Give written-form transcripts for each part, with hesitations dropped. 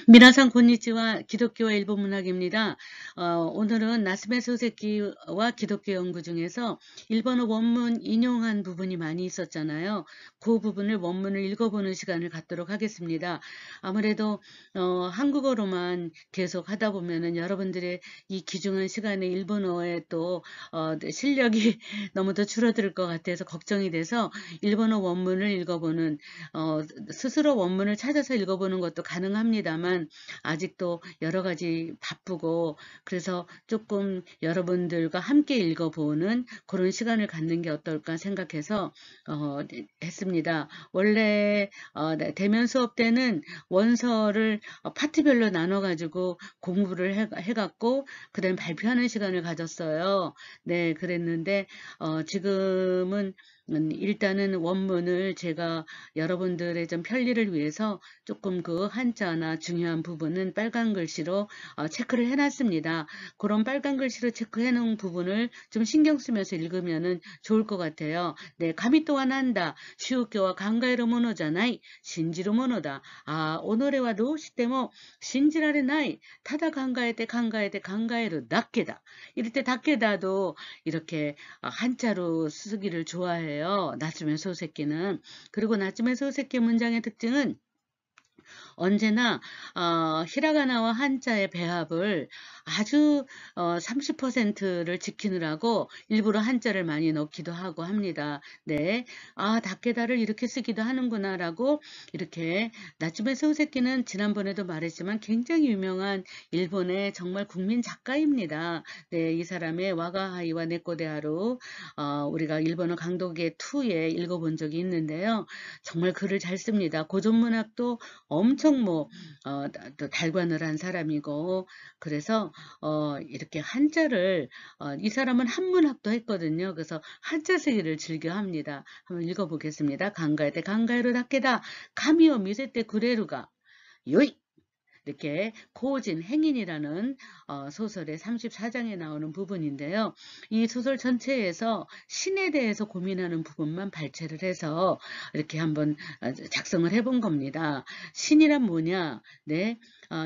미나상 곤니치와 기독교와 일본 문학입니다. 오늘은 나스메 소세키와 기독교 연구 중에서 일본어 원문 인용한 부분이 많이 있었잖아요. 그 부분을 원문을 읽어보는 시간을 갖도록 하겠습니다. 아무래도 한국어로만 계속 하다 보면은 여러분들의 이 귀중한 시간에 일본어에 또 실력이 너무 더 줄어들 것 같아서 걱정이 돼서 일본어 원문을 읽어보는 스스로 원문을 찾아서 읽어보는 것도 가능합니다만 아직도 여러 가지 바쁘고 그래서 조금 여러분들과 함께 읽어보는 그런 시간을 갖는 게 어떨까 생각해서 했습니다. 원래 대면 수업 때는 원서를 파트별로 나눠가지고 공부를 해갖고 그다음 발표하는 시간을 가졌어요. 네, 그랬는데 지금은 일단은 원문을 제가 여러분들의 좀 편리를 위해서 조금 그 한자나 중요한 부분은 빨간 글씨로 체크를 해놨습니다. 그런 빨간 글씨로 체크해 놓은 부분을 좀 신경 쓰면서 읽으면은 좋을 것 같아요. 네, 감이 또한 한다. 시우교와 간가에로 모노잖아이. 신지로 모노다. 오노레와 도우시테모 신지라레 나이. 타다 간가에로 낫게다. 이럴 때 낫게다도 이렇게 한자로 쓰기를 좋아해요. 나츠메 소세키는. 그리고 나츠메 소세키 문장의 특징은 언제나 히라가나와 한자의 배합을 아주 30%를 지키느라고 일부러 한자를 많이 넣기도 하고 합니다. 네, 다케다를 이렇게 쓰기도 하는구나라고 이렇게 나츠메 소세키는 지난번에도 말했지만 굉장히 유명한 일본의 정말 국민 작가입니다. 네, 이 사람의 와가하이와 네코데하루 우리가 일본어 강독의 2에 읽어본 적이 있는데요. 정말 글을 잘 씁니다. 고전문학도 엄청 또 달관을 한 사람이고 그래서 이렇게 한자를 이 사람은 한문학도 했거든요. 그래서 한자 쓰기를 즐겨 합니다. 한번 읽어보겠습니다. 강가에테 강가에로 닦게다 가미오 미세테 구레루가 요이 이렇게 고진 행인이라는 소설의 34장에 나오는 부분인데요. 이 소설 전체에서 신에 대해서 고민하는 부분만 발췌를 해서 이렇게 한번 작성을 해본 겁니다. 신이란 뭐냐? 네.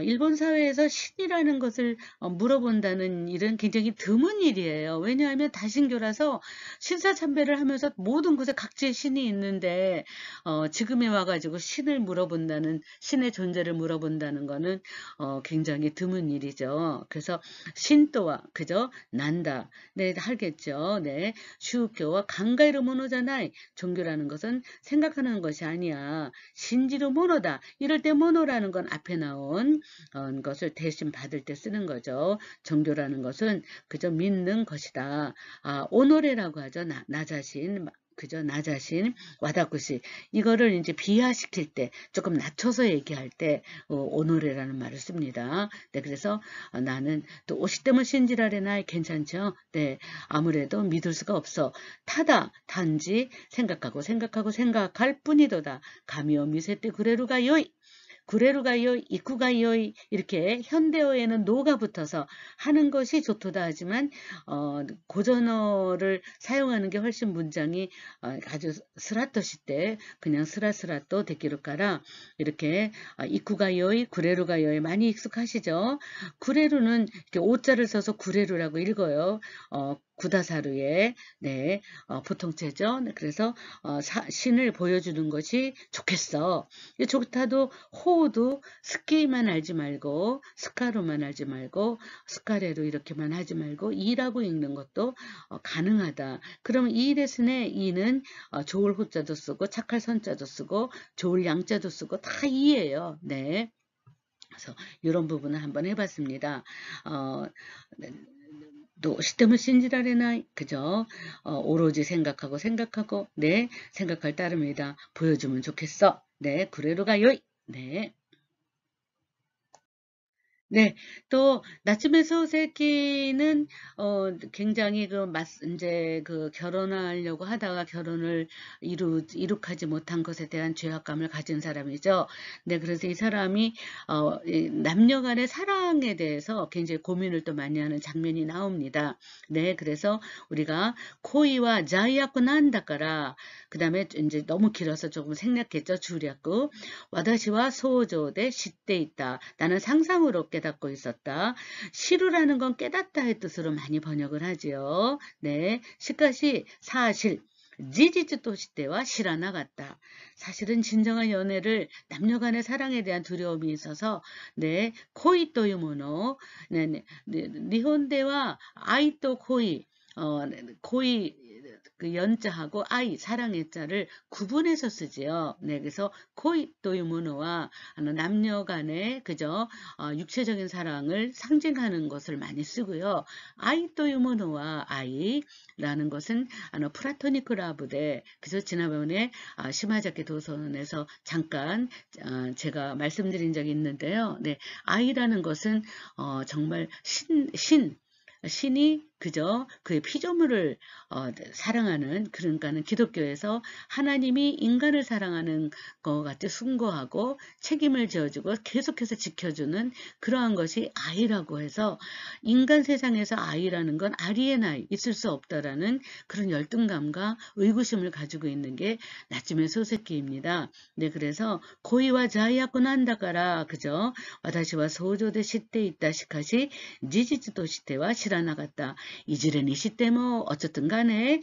일본 사회에서 신이라는 것을 물어본다는 일은 굉장히 드문 일이에요. 왜냐하면 다신교라서 신사참배를 하면서 모든 곳에 각지의 신이 있는데 지금에 와가지고 신을 물어본다는 신의 존재를 물어본다는 거는 굉장히 드문 일이죠. 그래서 신도와 그죠 난다. 네, 알겠죠. 네, 슈교와 강가이로 모노잖아요. 종교라는 것은 생각하는 것이 아니야. 신지로 모노다. 이럴 때 모노라는 건 앞에 나온 것을 대신 받을 때 쓰는 거죠. 종교라는 것은 그저 믿는 것이다. 오노레라고 하죠. 나 자신. 그죠? 나 자신, 와다쿠시. 이거를 이제 비하시킬 때, 조금 낮춰서 얘기할 때, 오노레라는 말을 씁니다. 네, 그래서 나는 또 오시때문 신지라레나 괜찮죠? 네, 아무래도 믿을 수가 없어. 타다, 단지 생각할 뿐이도다. 가미오 미세때 구레루가 요이. 구레루가요, 이쿠가요 이렇게 현대어에는 노가 붙어서 하는 것이 좋도다 하지만 고전어를 사용하는 게 훨씬 문장이 아주 스라토시 때 그냥 스라스라또 데키루까라 이렇게 이쿠가요, 구레루가요 많이 익숙하시죠? 구레루는 이렇게 오자를 써서 구레루라고 읽어요. 구다사루의 네, 보통체죠. 네, 그래서 신을 보여주는 것이 좋겠어. 좋다도 호도 스키만 알지 말고 스카로만 알지 말고 스카레로 이렇게만 하지 말고 이라고 읽는 것도 가능하다. 그러면 이 레슨에 이는 좋을 호자도 쓰고 착할 선자도 쓰고 좋을 양자도 쓰고 다 이예요. 네. 그래서 이런 부분을 한번 해봤습니다. 또 시스템을 신지라래나 그죠? 오로지 생각하고 네 생각할 따름이다. 보여주면 좋겠어. 네 구레로 가요. 네. 네. 또 나츠메 소세키는 굉장히 인제 결혼하려고 하다가 결혼을 이룩하지 못한 것에 대한 죄악감을 가진 사람이죠. 네. 그래서 이 사람이 이 남녀 간의 사랑에 대해서 굉장히 고민을 또 많이 하는 장면이 나옵니다. 네. 그래서 우리가 코이와 자이아쿠 난다까라, 그다음에 인제 너무 길어서 조금 생략했죠. 주략구. 와다시와 소조 대 시대 있다. 나는 상상으로 깨닫고 있었다. 시루라는 건 깨닫다의 뜻으로 많이 번역을 하지요. 네. 시카시 사실. 지지츠 또시대와 시라나 같다. 사실은 진정한 연애를 남녀 간의 사랑에 대한 두려움이 있어서 네, 코이 또유 모노, 네, 네, 네, 니혼대와 아이 또 코이, 코이 그 연자하고 아이 사랑의 자를 구분해서 쓰지요. 네, 그래서 코이 또유 모노와 남녀 간의 그저 육체적인 사랑을 상징하는 것을 많이 쓰고요. 아이 또유 모노와 아이라는 것은 플라토니크 라브데, 그래서 지난번에 시마자키 도서원에서 잠깐 제가 말씀드린 적이 있는데요. 네, 아이라는 것은 정말 신이 그저 그의 피조물을 사랑하는, 그러니까는 기독교에서 하나님이 인간을 사랑하는 것 같이 숭고하고 책임을 져주고 계속해서 지켜주는 그러한 것이 아이라고 해서, 인간 세상에서 아이라는 건 아리에나이, 있을 수 없다라는 그런 열등감과 의구심을 가지고 있는 게 나츠메 소세키입니다. 네, 그래서 고이와 자이아쿠 난다까라, 그죠? 와다시와 소조대 시대 있다 시카시 지지츠도 시대와 시라나갔다. 이즈레니 시대 뭐 어쨌든 간에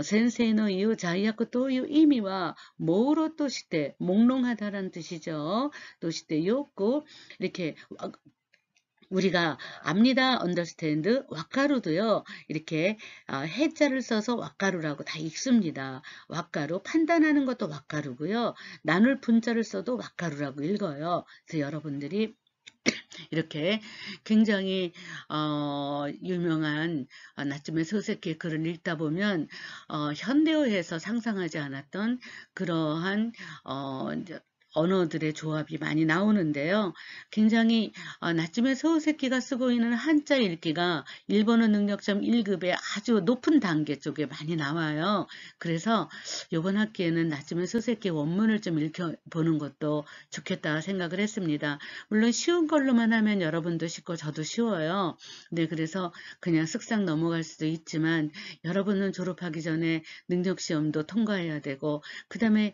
센세이의 이유 자이아쿠 또유 의미와 모로 또 시대, 몽롱하다라는 뜻이죠. 또 시대 요고, 이렇게 우리가 압니다, 언더스탠드, 와카루도요, 이렇게 해자를 써서 와카루라고 다 읽습니다. 와카루, 판단하는 것도 와카루고요. 나눌 분자를 써도 와카루라고 읽어요. 그래서 여러분들이 이렇게 굉장히 유명한 나츠메 소세키의 글을 읽다 보면 현대어에서 상상하지 않았던 그러한 언어들의 조합이 많이 나오는데요. 굉장히 나츠메 소세키가 쓰고 있는 한자 읽기가 일본어 능력점 1급의 아주 높은 단계 쪽에 많이 나와요. 그래서 이번 학기에는 나츠메 소세키 원문을 좀 읽어보는 것도 좋겠다 생각을 했습니다. 물론 쉬운 걸로만 하면 여러분도 쉽고 저도 쉬워요. 네, 그래서 그냥 쓱싹 넘어갈 수도 있지만 여러분은 졸업하기 전에 능력시험도 통과해야 되고, 그 다음에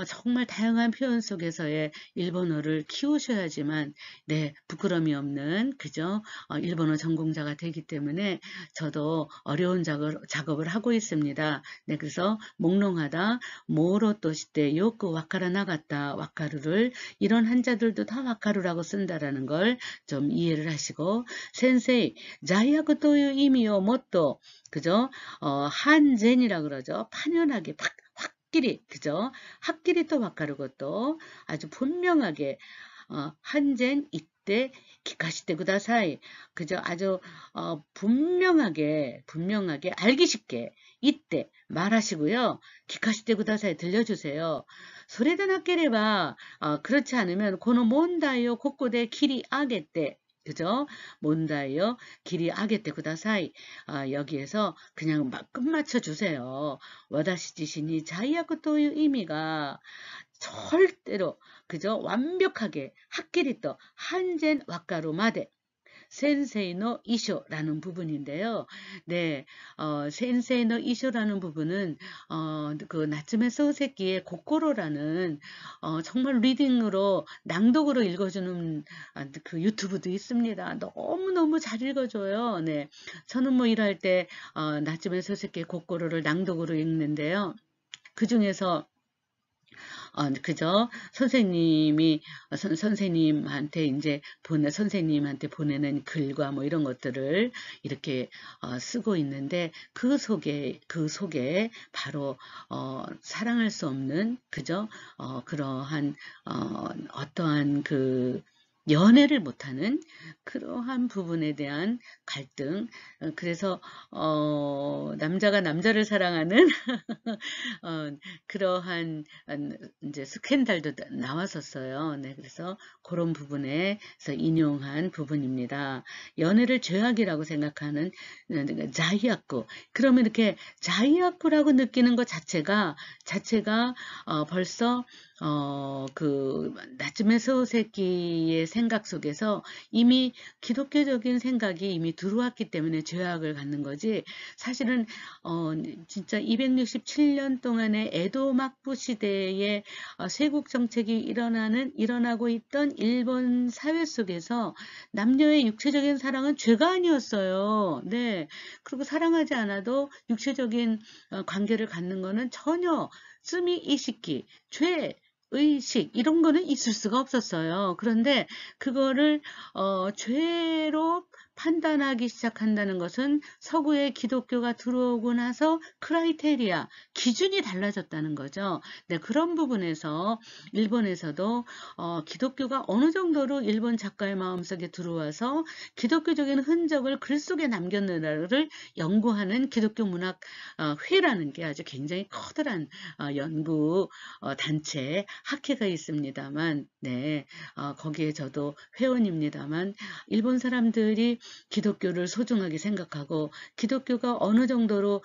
정말 다양한 표현 속에서의 일본어를 키우셔야지만 네, 부끄러움이 없는 그죠? 일본어 전공자가 되기 때문에 저도 어려운 작업을 하고 있습니다. 네, 그래서 몽롱하다, 모로 또 시대 요크 와카라 나갔다, 와카루를 이런 한자들도 다 와카루라고 쓴다라는 걸 좀 이해를 하시고, 센세이 자이아쿠 또유 의미요 못도 그죠? 한젠이라 그러죠. 판연하게 확실히 그죠? 확실히 또 와카루고 또 아주 분명하게 한젠 이때 기카시테 구다사이, 그죠? 아주 분명하게 알기 쉽게 이때 말하시고요. 기카시테 구다사이 들려주세요. 소리가 나게래봐. 그렇지 않으면 고노 몬다이요 고코데 길이 아게때, 그죠? 몬다이요 길이 아게때 구다사이. 여기에서 그냥 막 끝맞춰 주세요. 와다시 지신이 자이아쿠 또유 의미가 절대로 그죠? 완벽하게 확실히 또 한젠 와카루 마데 센세이노 이쇼라는 부분인데요. 네, 센세이노 이쇼라는 부분은 그 나츠메 소세키의 고코로라는 정말 리딩으로 낭독으로 읽어주는 그 유튜브도 있습니다. 너무너무 잘 읽어줘요. 네, 저는 뭐 일할 때 나츠메 소세키의 고코로를 낭독으로 읽는데요. 그 중에서 그죠? 선생님한테 이제 선생님한테 보내는 글과 뭐 이런 것들을 이렇게 쓰고 있는데, 그 속에 바로 사랑할 수 없는 그죠? 그러한 어떠한 그 연애를 못하는 그러한 부분에 대한 갈등. 그래서 남자가 남자를 사랑하는 그러한 이제 스캔들도 나왔었어요. 네, 그래서 그런 부분에서 인용한 부분입니다. 연애를 죄악이라고 생각하는 자이아쿠. 그러면 이렇게 자이아쿠라고 느끼는 것 자체가 벌써 그 나츠메 소세키의 생각 속에서 이미 기독교적인 생각이 이미 들어왔기 때문에 죄악을 갖는 거지. 사실은 진짜 267년 동안의 에도 막부 시대의 쇄국 정책이 일어나고 있던 일본 사회 속에서 남녀의 육체적인 사랑은 죄가 아니었어요. 네. 그리고 사랑하지 않아도 육체적인 관계를 갖는 거는 전혀 쓰미 이시키, 죄, 의식 이런 거는 있을 수가 없었어요. 그런데 그거를 죄로 판단하기 시작한다는 것은 서구의 기독교가 들어오고 나서 크라이테리아, 기준이 달라졌다는 거죠. 네, 그런 부분에서 일본에서도 기독교가 어느 정도로 일본 작가의 마음속에 들어와서 기독교적인 흔적을 글 속에 남겼느냐를 연구하는 기독교 문학 회라는 게 아주 굉장히 커다란 연구 단체 학회가 있습니다만, 네, 거기에 저도 회원입니다만, 일본 사람들이 기독교를 소중하게 생각하고 기독교가 어느 정도로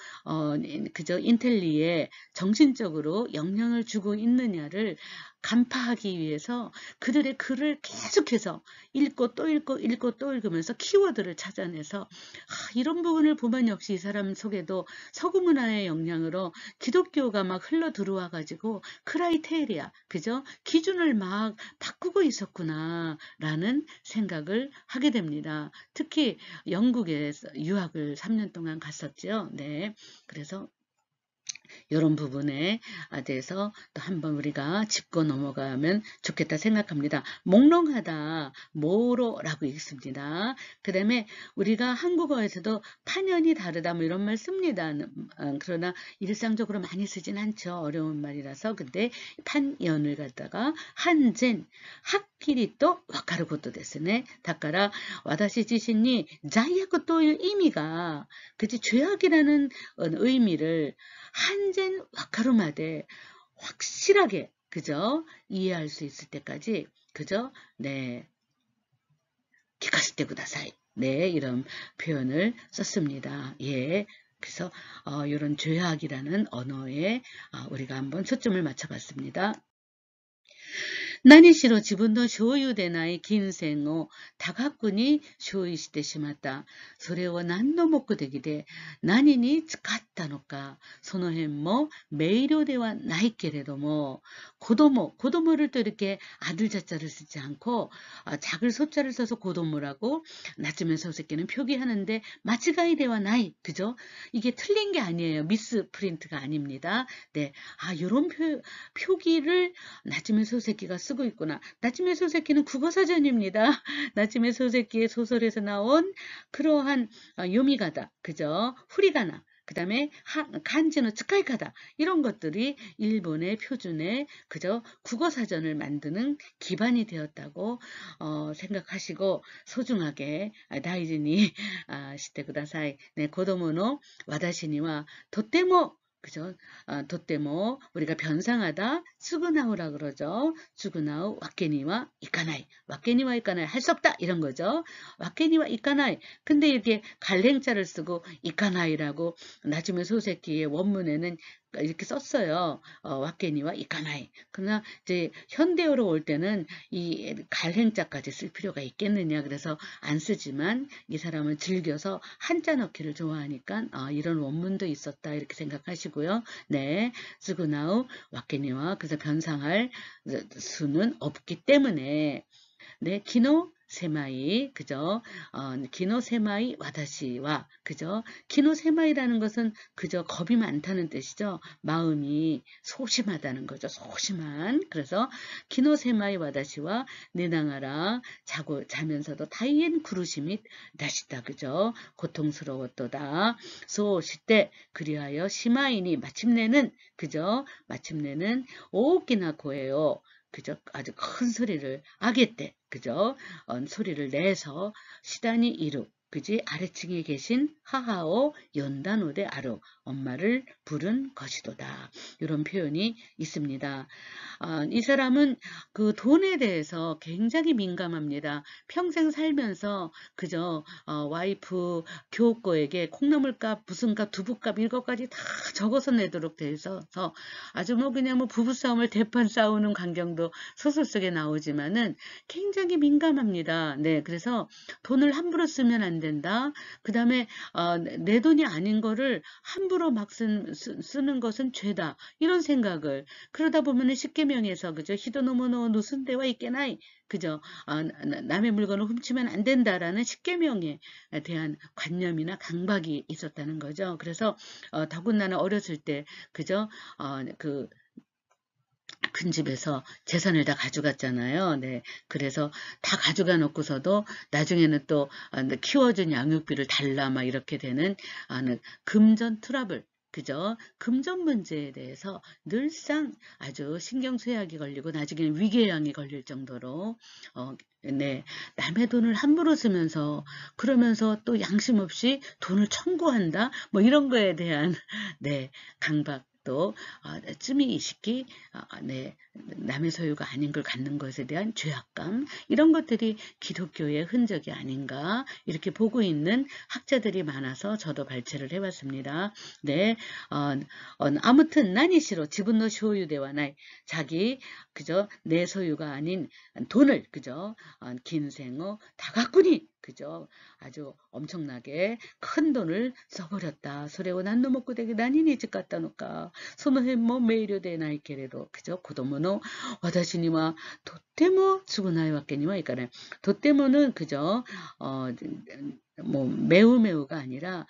그저 인텔리에 정신적으로 영향을 주고 있느냐를 간파하기 위해서 그들의 글을 계속해서 읽고 또 읽고 또 읽으면서 키워드를 찾아내서 이런 부분을 보면 역시 이 사람 속에도 서구 문화의 영향으로 기독교가 막 흘러 들어와 가지고 크라이테리아, 그죠? 기준을 막 바꾸고 있었구나 라는 생각을 하게 됩니다. 특히 영국에 유학을 3년 동안 갔었죠. 네. 그래서 이런 부분에 대해서 또 한번 우리가 짚고 넘어가면 좋겠다 생각합니다. 몽롱하다, 모로라고 읽습니다. 그 다음에 우리가 한국어에서도 파년이 다르다 뭐 이런 말 씁니다. 그러나 일상적으로 많이 쓰진 않죠. 어려운 말이라서. 근데 판연을 갖다가 한젠, 학끼리 또 와카르고또 데스네. 다까라 와다시 지신이 자이아코 또일 의미가 그치 죄악이라는 의미를 한젠 와카루마데 확실하게 그죠? 이해할 수 있을 때까지 그죠? 네, 기카시테 구다사이. 네, 이런 표현을 썼습니다. 예. 그래서 이런 죄악이라는 언어에 우리가 한번 초점을 맞춰봤습니다. 何しろ自分の所有でない金銭を多額に消費してしまった。それを何の目的で何に使ったのか、その辺も明瞭ではないけれども、고도모를 또 이렇게 아들 자자를 쓰지 않고 작을 소자를 써서 고도모라고 나츠메 소세키는 표기하는데 마츠가이데와 나이, 그죠? 이게 틀린 게 아니에요. 미스 프린트가 아닙니다. 네, 이런 표기를 나츠메 소세키가 쓰고 있구나. 나츠메 소세키는 국어사전입니다. 나츠메 소세키의 소설에서 나온 그러한 요미가다, 그죠? 후리가나. 그 다음에 간지노 츠카이카다 이런 것들이 일본의 표준의 그저 국어사전을 만드는 기반이 되었다고 생각하시고 소중하게 다이즈니 시테 쿠다사이. 네, 고도모노 와다시니와 도테모 그죠? 도때모 우리가 변상하다 쓰구나우라 그러죠. 쓰구나우 와케니와 이까나이. 와케니와 이까나이 할 수 없다 이런 거죠. 와케니와 이까나이. 근데 이렇게 갈랭자를 쓰고 이까나이라고 나중에 소세키의 원문에는 이렇게 썼어요. 와케니와 이까나이. 그러나 이제 현대어로 올 때는 이 갈행자까지 쓸 필요가 있겠느냐. 그래서 안 쓰지만 이 사람은 즐겨서 한자 넣기를 좋아하니까 이런 원문도 있었다 이렇게 생각하시고요. 네, 쓰구나우 와케니와 그래서 변상할 수는 없기 때문에 네, 기노 세마이, 그죠? 기노 세마이 와다시와, 그죠? 기노 세마이라는 것은 그저 겁이 많다는 뜻이죠. 마음이 소심하다는 거죠. 소심한. 그래서 기노 세마이 와다시와 내당하라 자면서도 다이엔 구루시미 다시다, 그죠? 고통스러웠도다. 소시때 그리하여 시마이니 마침내는 그죠? 마침내는 오기나 고예요. 그죠? 아주 큰 소리를 아기 때 그죠? 소리를 내서 시단이 이루 그지? 아래층에 계신 하하오 연단오대 아루 엄마를 부른 것이도다. 이런 표현이 있습니다. 이 사람은 그 돈에 대해서 굉장히 민감합니다. 평생 살면서 그저 와이프 교우거에게 콩나물값, 무슨 값, 두부값 이것까지 다 적어서 내도록 돼 있어서 아주 뭐 그냥 뭐 부부싸움을 대판 싸우는 광경도 소설 속에 나오지만은 굉장히 민감합니다. 네, 그래서 돈을 함부로 쓰면 안 된다. 그 다음에 내 돈이 아닌 거를 함부로 막 쓰는 것은 죄다. 이런 생각을 그러다 보면은 십계명에서 그죠? 히도노모노 누순대와 있게나이 그죠? 남의 물건을 훔치면 안 된다라는 십계명에 대한 관념이나 강박이 있었다는 거죠. 그래서 더군다나 어렸을 때 그죠? 그 큰 집에서 재산을 다 가져갔잖아요. 네. 그래서 다 가져가 놓고서도 나중에는 또 키워준 양육비를 달라 막 이렇게 되는 금전 트러블. 그죠? 금전 문제에 대해서 늘상 아주 신경쇠약이 걸리고 나중에는 위궤양이 걸릴 정도로 네, 남의 돈을 함부로 쓰면서 그러면서 또 양심 없이 돈을 청구한다 뭐 이런 거에 대한 네, 강박 또 쯔미이식이 네, 남의 소유가 아닌 걸 갖는 것에 대한 죄악감 이런 것들이 기독교의 흔적이 아닌가 이렇게 보고 있는 학자들이 많아서 저도 발췌를 해봤습니다. 네, 아무튼 나니시로 지분노 쇼유대와 나이 자기 그저 내 소유가 아닌 돈을 그저 긴생어 다가꾸니 그죠? 아주 엄청나게 큰 돈을 써버렸다. 소래고 난노 먹고 되게 난이니 집 갖다 놓을까. 소노해 뭐 메이려 되 나이けれど 그죠? 고도모노 와다시니와 도테모 수고나이 왔겠니와 이까네. 도테모는 그죠? 뭐 매우가 아니라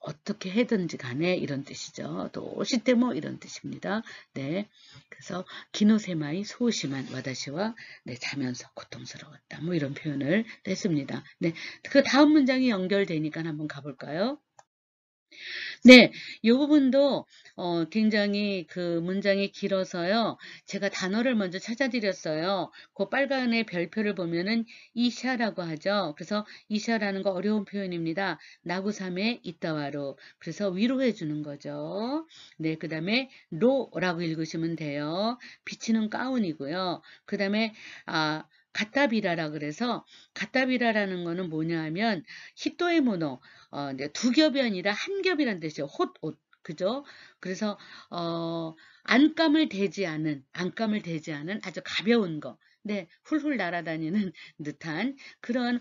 어떻게 해든지 간에 이런 뜻이죠. 도시테모 이런 뜻입니다. 네. 그래서 기노세마이 소심한 와다시와 네, 자면서 고통스러웠다. 뭐 이런 표현을 했습니다. 네. 그 다음 문장이 연결되니까 한번 가볼까요? 네, 이 부분도 굉장히 그 문장이 길어서요. 제가 단어를 먼저 찾아드렸어요. 그 빨간의 별표를 보면은 이샤라고 하죠. 그래서 이샤라는 거 어려운 표현입니다. 나구삼에 있다와로. 그래서 위로해 주는 거죠. 네, 그 다음에 로라고 읽으시면 돼요. 비치는 가운이고요. 그 다음에 가타비라라 그래서 가타비라라는 거는 뭐냐 하면 히토의 모노 이제 두 겹이 아니라 한 겹이란 뜻이에요. 옷 그죠? 그래서 안감을 대지 않은 아주 가벼운 거. 네, 훌훌 날아다니는 듯한 그런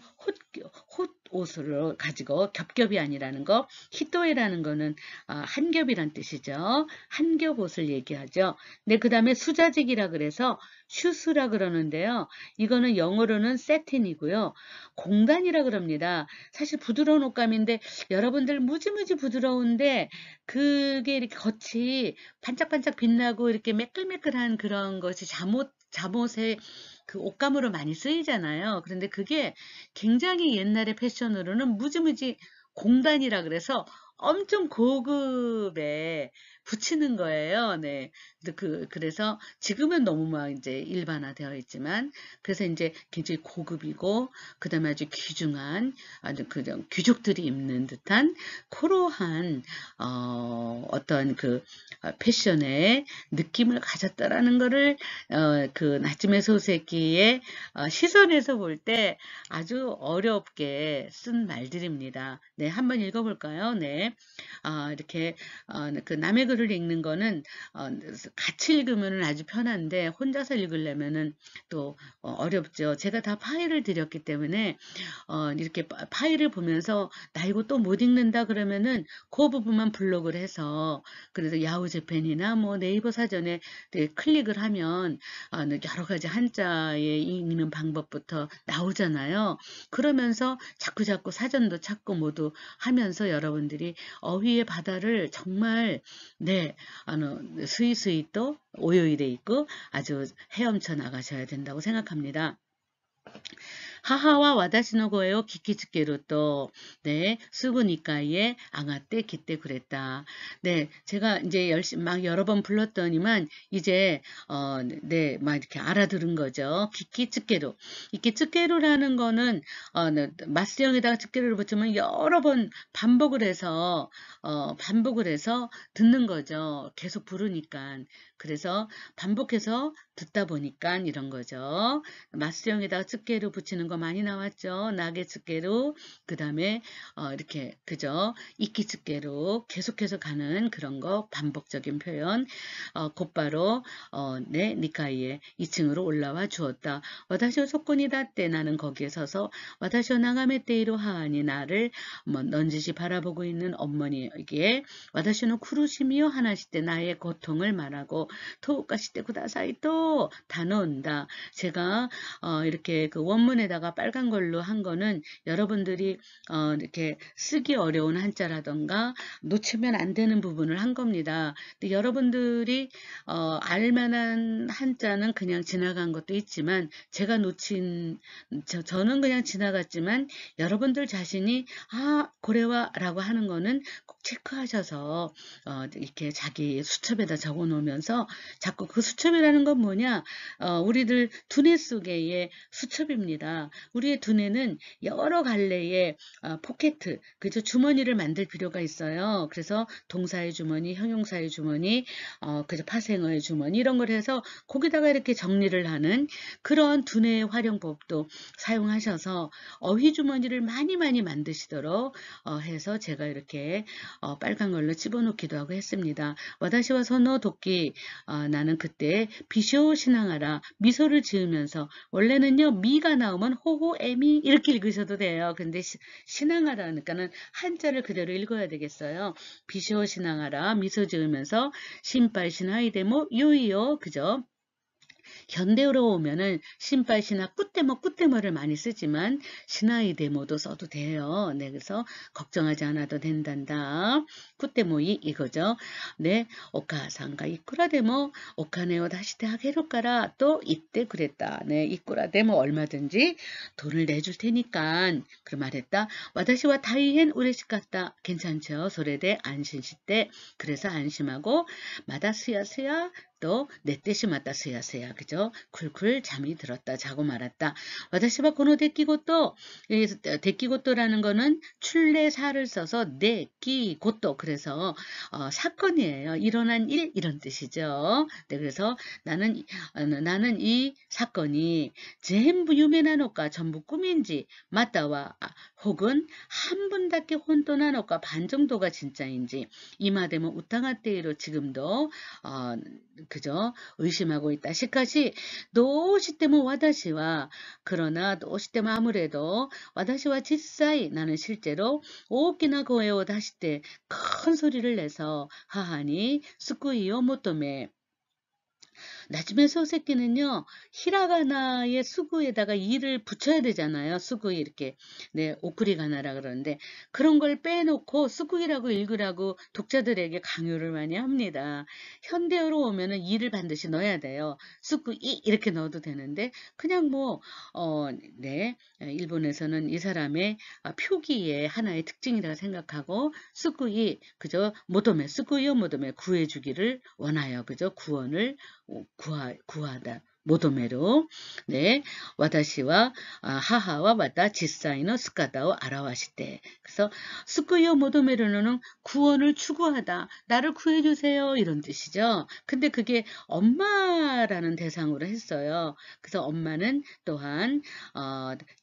옷을 가지고 겹겹이 아니라는 거. 히토에라는 거는 한 겹이란 뜻이죠. 한 겹 옷을 얘기하죠. 네, 그 다음에 수자직이라 그래서 슈스라 그러는데요. 이거는 영어로는 세틴이고요. 공단이라 그럽니다. 사실 부드러운 옷감인데 여러분들 무지무지 부드러운데 그게 이렇게 겉이 반짝반짝 빛나고 이렇게 매끌매끌한 그런 것이 잠옷의 그 옷감으로 많이 쓰이잖아요. 그런데 그게 굉장히 옛날의 패션으로는 무지무지 공단이라 그래서 엄청 고급에 붙이는 거예요. 네. 그래서 지금은 너무 막 이제 일반화되어 있지만, 그래서 이제 굉장히 고급이고, 그 다음에 아주 귀중한, 아주 귀족들이 입는 듯한 코로한, 어떤 패션의 느낌을 가졌다라는 거를, 그 나츠메 소세키의 시선에서 볼 때 아주 어렵게 쓴 말들입니다. 네. 한번 읽어볼까요? 네. 이렇게, 그 남의 글을 읽는 거는 같이 읽으면 아주 편한데 혼자서 읽으려면은 또 어렵죠. 제가 다 파일을 드렸기 때문에 이렇게 파일을 보면서 나 이거 또 못 읽는다 그러면은 그 부분만 블록을 해서 그래서 야후재팬이나 뭐 네이버 사전에 클릭을 하면 여러 가지 한자에 읽는 방법부터 나오잖아요. 그러면서 자꾸자꾸 사전도 찾고 모두 하면서 여러분들이 어휘의 바다를 정말 네, 스이스이 또 오요일에 있고 아주 헤엄쳐 나가셔야 된다고 생각합니다. 하하와 와다시노 고에요 기키츠케로 또, 네, 수구니까이에 앙아떼 기때 그랬다. 네, 제가 이제 열심히 막 여러 번 불렀더니만 이제 네, 막 이렇게 알아들은 거죠. 기키츠케로. 이게 츠케로라는 거는 네, 마스형에다가 츠케로를 붙이면 여러 번 반복을 해서 듣는 거죠. 계속 부르니까. 그래서 반복해서 듣다 보니까 이런 거죠. 마스형에다가 츠케로 붙이는 거 많이 나왔죠. 나게 츠케로, 그 다음에 이렇게 그죠. 이키 츠케로 계속해서 가는 그런 거 반복적인 표현. 곧바로 네, 니카이에 2층으로 올라와 주었다. 와다시오 소콘이다 때 나는 거기에 서서 와다시오 나가메 때이로 하하니 나를 넌지시 바라보고 있는 어머니에게 와다시오는 쿠루시미요 하나시 때 나의 고통을 말하고 토우까시 때 구다사이 또 다 넣는다. 제가 이렇게 그 원문에다가 빨간 걸로 한 거는 여러분들이 이렇게 쓰기 어려운 한자라던가 놓치면 안 되는 부분을 한 겁니다. 근데 여러분들이 알만한 한자는 그냥 지나간 것도 있지만 제가 놓친 저는 그냥 지나갔지만 여러분들 자신이 고래와 라고 하는 거는 꼭 체크하셔서 이렇게 자기 수첩에다 적어 놓으면서 자꾸 그 수첩이라는 건 뭐냐, 우리들 두뇌 속의 수첩입니다. 우리의 두뇌는 여러 갈래의 포켓, 그죠? 주머니를 만들 필요가 있어요. 그래서 동사의 주머니, 형용사의 주머니, 그죠? 파생어의 주머니 이런 걸 해서 거기다가 이렇게 정리를 하는 그런 두뇌의 활용법도 사용하셔서 어휘 주머니를 많이 만드시도록 해서 제가 이렇게 빨간 걸로 집어넣기도 하고 했습니다. 와다시와 선호 도끼, 나는 그때 비쇼 신앙하라 미소를 지으면서, 원래는요 미가 나오면 호호 에미 이렇게 읽으셔도 돼요. 근데 신앙하라니까는 한자를 그대로 읽어야 되겠어요. 비쇼 신앙하라 미소 지으면서 신빨 신하이데모 요이요, 그죠? 현대어로 오면은 신발 신화 꾸때머를 많이 쓰지만 신하이 데모도 써도 돼요. 네, 그래서 걱정하지 않아도 된단다. 꾸때모이 이거죠. 네, 오카상가 이쿠라 데모 오카네오 다시테 하게로까라 또 이때 그랬다. 네, 이쿠라 데모 얼마든지 돈을 내줄 테니까 그 말했다. 와다시와 다이엔 우레시갔다. 괜찮죠? 소래대 안심시대. 그래서 안심하고 마다스야스야 또 내 뜻이 맞다 스야스야, 그죠? 쿨쿨 잠이 들었다, 자고 말았다. 와다시바 고노 데끼고또, 데끼고또라는 거는 출래사를 써서 데끼고또, 그래서 사건이에요. 일어난 일 이런 뜻이죠. 네, 그래서 나는 이 사건이 전부 유메나노까 전부 꿈인지 맞다와 혹은 한 분답게 혼돈하노까 반 정도가 진짜인지 이마데모 우타가테이로 지금도 그죠? 의심하고 있다. 시카시 노시때모 와다시와, 그러나 노시때모 아무래도 와다시와実際 나는 실제로 오키나 고에오 다시 때 큰 소리를 내서 하하니 스쿠이오 모토메, 나중에 소새끼는요, 히라가나의 수구에다가 이를 붙여야 되잖아요. 수구이 이렇게. 네, 오쿠리가나라 그러는데, 그런 걸 빼놓고 수구이라고 읽으라고 독자들에게 강요를 많이 합니다. 현대어로 오면은 이를 반드시 넣어야 돼요. 수구이 이렇게 넣어도 되는데, 그냥 네, 일본에서는 이 사람의 표기의 하나의 특징이라고 생각하고, 수구이, 그죠? 모도메, 수구이요 모도메 구해주기를 원하여, 그죠? 구원을 구하다. 모도메로. 네. 와다시와 하하와 와다 지사이노 스카다오 아라와시테. 그래서 스쿠이오 모도메로는 구원을 추구하다. 나를 구해주세요. 이런 뜻이죠. 근데 그게 엄마라는 대상으로 했어요. 그래서 엄마는 또한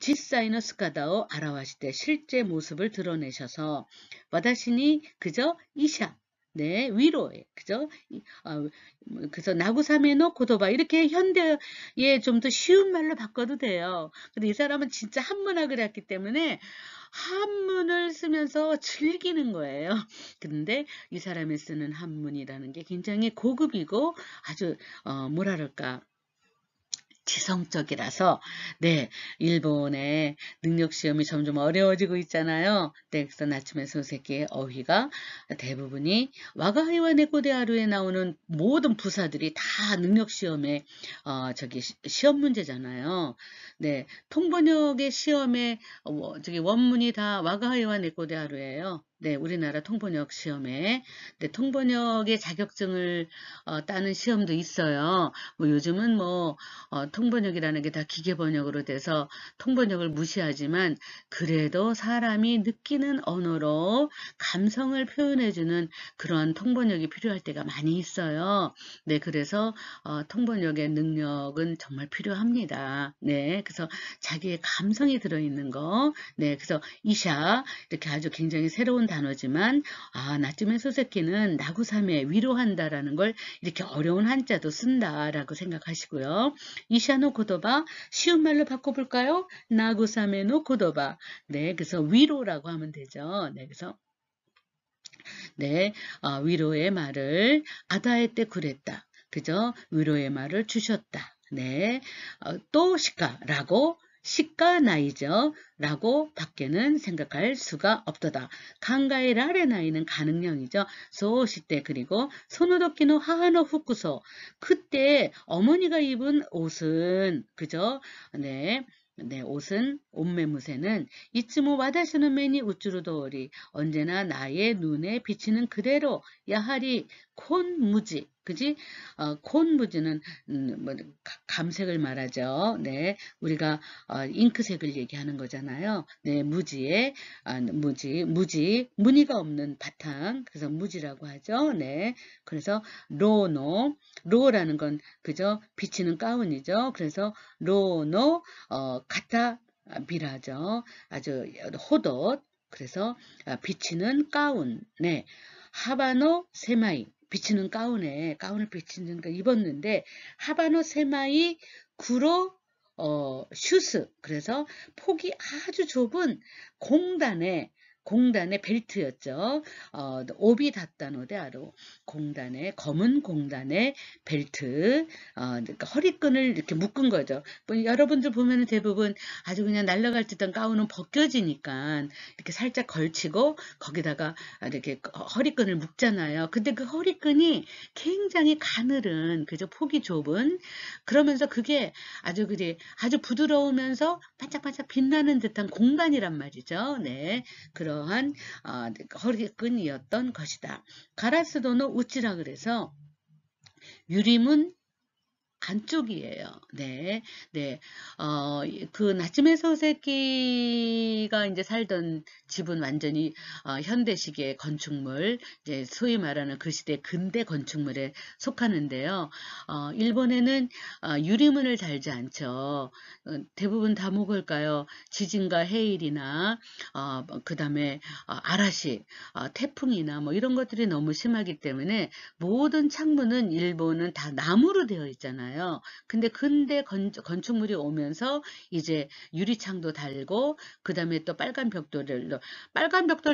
지사이노 스카다오 아라와시테, 실제 모습을 드러내셔서 와다시니 그저 이샤, 네, 위로해. 그죠? 그래서 나구사메노 고도바 이렇게 현대에 좀 더 쉬운 말로 바꿔도 돼요. 근데 이 사람은 진짜 한문학을 했기 때문에 한문을 쓰면서 즐기는 거예요. 근데 이 사람이 쓰는 한문이라는 게 굉장히 고급이고 아주 뭐랄까 지성적이라서 네, 일본의 능력 시험이 점점 어려워지고 있잖아요. 네, 그래서 나츠메 소세키의 어휘가 대부분이 와가하이와 네코데하루에 나오는 모든 부사들이 다 능력 시험에 저기 시험 문제잖아요. 네, 통번역의 시험에 저기 원문이 다 와가하이와 네코데하루예요. 네, 우리나라 통번역 시험에. 네, 통번역의 자격증을 따는 시험도 있어요. 뭐 요즘은 뭐 통번역이라는 게 다 기계 번역으로 돼서 통번역을 무시하지만 그래도 사람이 느끼는 언어로 감성을 표현해주는 그런 통번역이 필요할 때가 많이 있어요. 네, 그래서 통번역의 능력은 정말 필요합니다. 네, 그래서 자기의 감성이 들어있는 거. 네, 그래서 이샤 이렇게 아주 굉장히 새로운 단어지만 나츠메 소세키는 나구사메 위로한다라는 걸 이렇게 어려운 한자도 쓴다라고 생각하시고요. 이샤노 고도바 쉬운 말로 바꿔볼까요? 나구사메노 고도바. 네, 그래서 위로라고 하면 되죠. 네, 그래서 네, 위로의 말을 아다에 때 그랬다. 그죠? 위로의 말을 주셨다. 네, 또 시카라고 시가 나이죠. 라고 밖에는 생각할 수가 없도다. 강가의 라레 나이는 가능형이죠. 소시때 그리고 소노도끼노 하하노 후쿠소 그때 어머니가 입은 옷은 그죠? 네. 네, 옷은 옷매무새는 이츠모 와다시노 메니 우쭈루도리 언제나 나의 눈에 비치는 그대로 야하리 콘무지 그지? 콘무지는 뭐, 감색을 말하죠. 네, 우리가 잉크색을 얘기하는 거잖아요. 네, 무지에 무늬가 없는 바탕 그래서 무지라고 하죠. 네, 그래서 로라는 건 그죠? 비치는 가운이죠. 그래서 로노 가타 비라죠. 아주 호덧 그래서 비치는 가운. 네, 하바노 세마이 비치는 가운을 비치는 거 입었는데 하바노 세마이 구로 슈스 그래서 폭이 아주 좁은 공단의 벨트였죠. 오비 닿다노데 아로 검은 공단의 벨트 그러니까 허리끈을 이렇게 묶은 거죠. 뭐 여러분들 보면은 대부분 아주 그냥 날아갈 듯한 가운은 벗겨지니까 이렇게 살짝 걸치고 거기다가 이렇게 허리끈을 묶잖아요. 근데 그 허리끈이 굉장히 가늘은 그죠? 폭이 좁은 그러면서 그게 아주 부드러우면서 반짝반짝 빛나는 듯한 공간이란 말이죠. 네, 그러한 허리끈이었던 것이다. 가라스도노 우찌라 그래서 유림은 안쪽이에요. 네, 네. 그 나츠메 소세키가 이제 살던 집은 완전히 현대식의 건축물, 이제 소위 말하는 그 시대 근대 건축물에 속하는데요. 일본에는 유리문을 달지 않죠. 대부분 다 뭐일까요? 지진과 해일이나 그 다음에 ara시, 태풍이나 뭐 이런 것들이 너무 심하기 때문에 모든 창문은 일본은 다 나무로 되어 있잖아요. 근데 근대 건축물이 오면서 이제 유리창도 달고 그 다음에 또 빨간 벽돌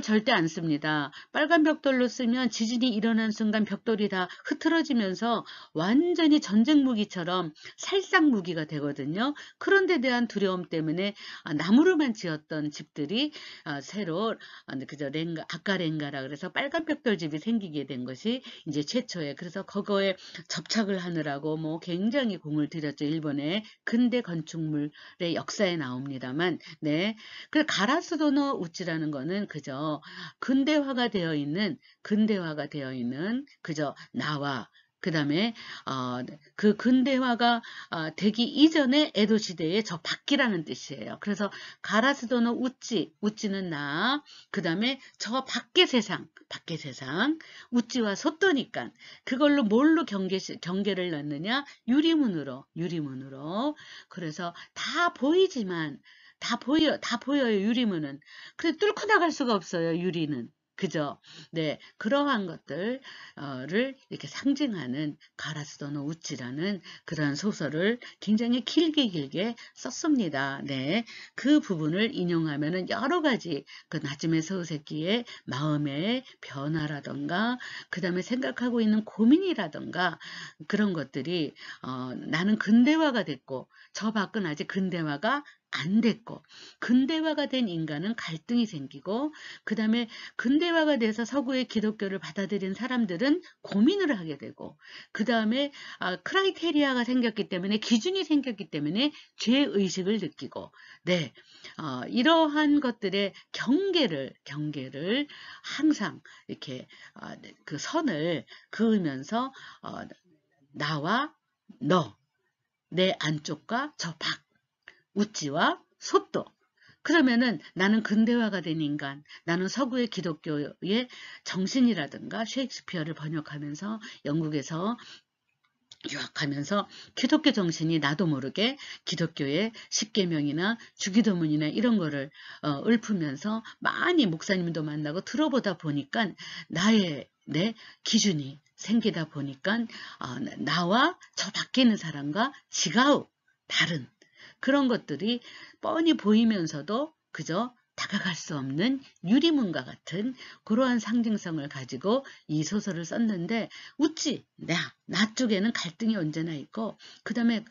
절대 안 씁니다. 빨간 벽돌로 쓰면 지진이 일어난 순간 벽돌이 다 흐트러지면서 완전히 전쟁 무기처럼 살상 무기가 되거든요. 그런 데 대한 두려움 때문에 나무로만 지었던 집들이 새로 그저 아까랭가라 그래서 빨간 벽돌 집이 생기게 된 것이 이제 최초에 그래서 그거에 접착을 하느라고 뭐 굉장히 공을 들였죠. 일본의 근대 건축물의 역사에 나옵니다만, 네. 그 가라스도노 우찌라는 거는 그저 근대화가 되어 있는 그저 나와 그 다음에 그 근대화가 되기 이전의 에도 시대의 저 밖이라는 뜻이에요. 그래서 가라스도노 우찌는 나, 그 다음에 저 밖의 세상, 우찌와 섰더니까 그걸로 뭘로 경계를 넣느냐? 유리문으로. 그래서 다 보이지만 다 보여요. 유리문은. 그래 뚫고 나갈 수가 없어요. 유리는. 그죠? 네, 그러한 것들을 이렇게 상징하는 가라스도노 우치라는 그런 소설을 굉장히 길게 썼습니다. 네, 그 부분을 인용하면은 여러 가지 그 나츠메 소세키의 마음의 변화라던가 그 다음에 생각하고 있는 고민이라던가 그런 것들이 나는 근대화가 됐고 저 밖은 아직 근대화가 안 됐고 근대화가 된 인간은 갈등이 생기고 그 다음에 근대화가 돼서 서구의 기독교를 받아들인 사람들은 고민을 하게 되고 그 다음에 크라이테리아가 생겼기 때문에 기준이 생겼기 때문에 죄의식을 느끼고 네 이러한 것들의 경계를 항상 이렇게 그 선을 그으면서 나와 너 내 안쪽과 저 밖 우찌와 소또 그러면은 나는 근대화가 된 인간, 나는 서구의 기독교의 정신이라든가 셰익스피어를 번역하면서 영국에서 유학하면서 기독교 정신이 나도 모르게 기독교의 십계명이나 주기도문이나 이런 거를 읊으면서 많이 목사님도 만나고 들어보다 보니까 내 기준이 생기다 보니까 나와 저 밖에 있는 사람과 지가우 다른 그런 것들이 뻔히 보이면서도 그저 다가갈 수 없는 유리문과 같은 그러한 상징성을 가지고 이 소설을 썼는데 우찌 나 쪽에는 갈등이 언제나 있고 그 다음에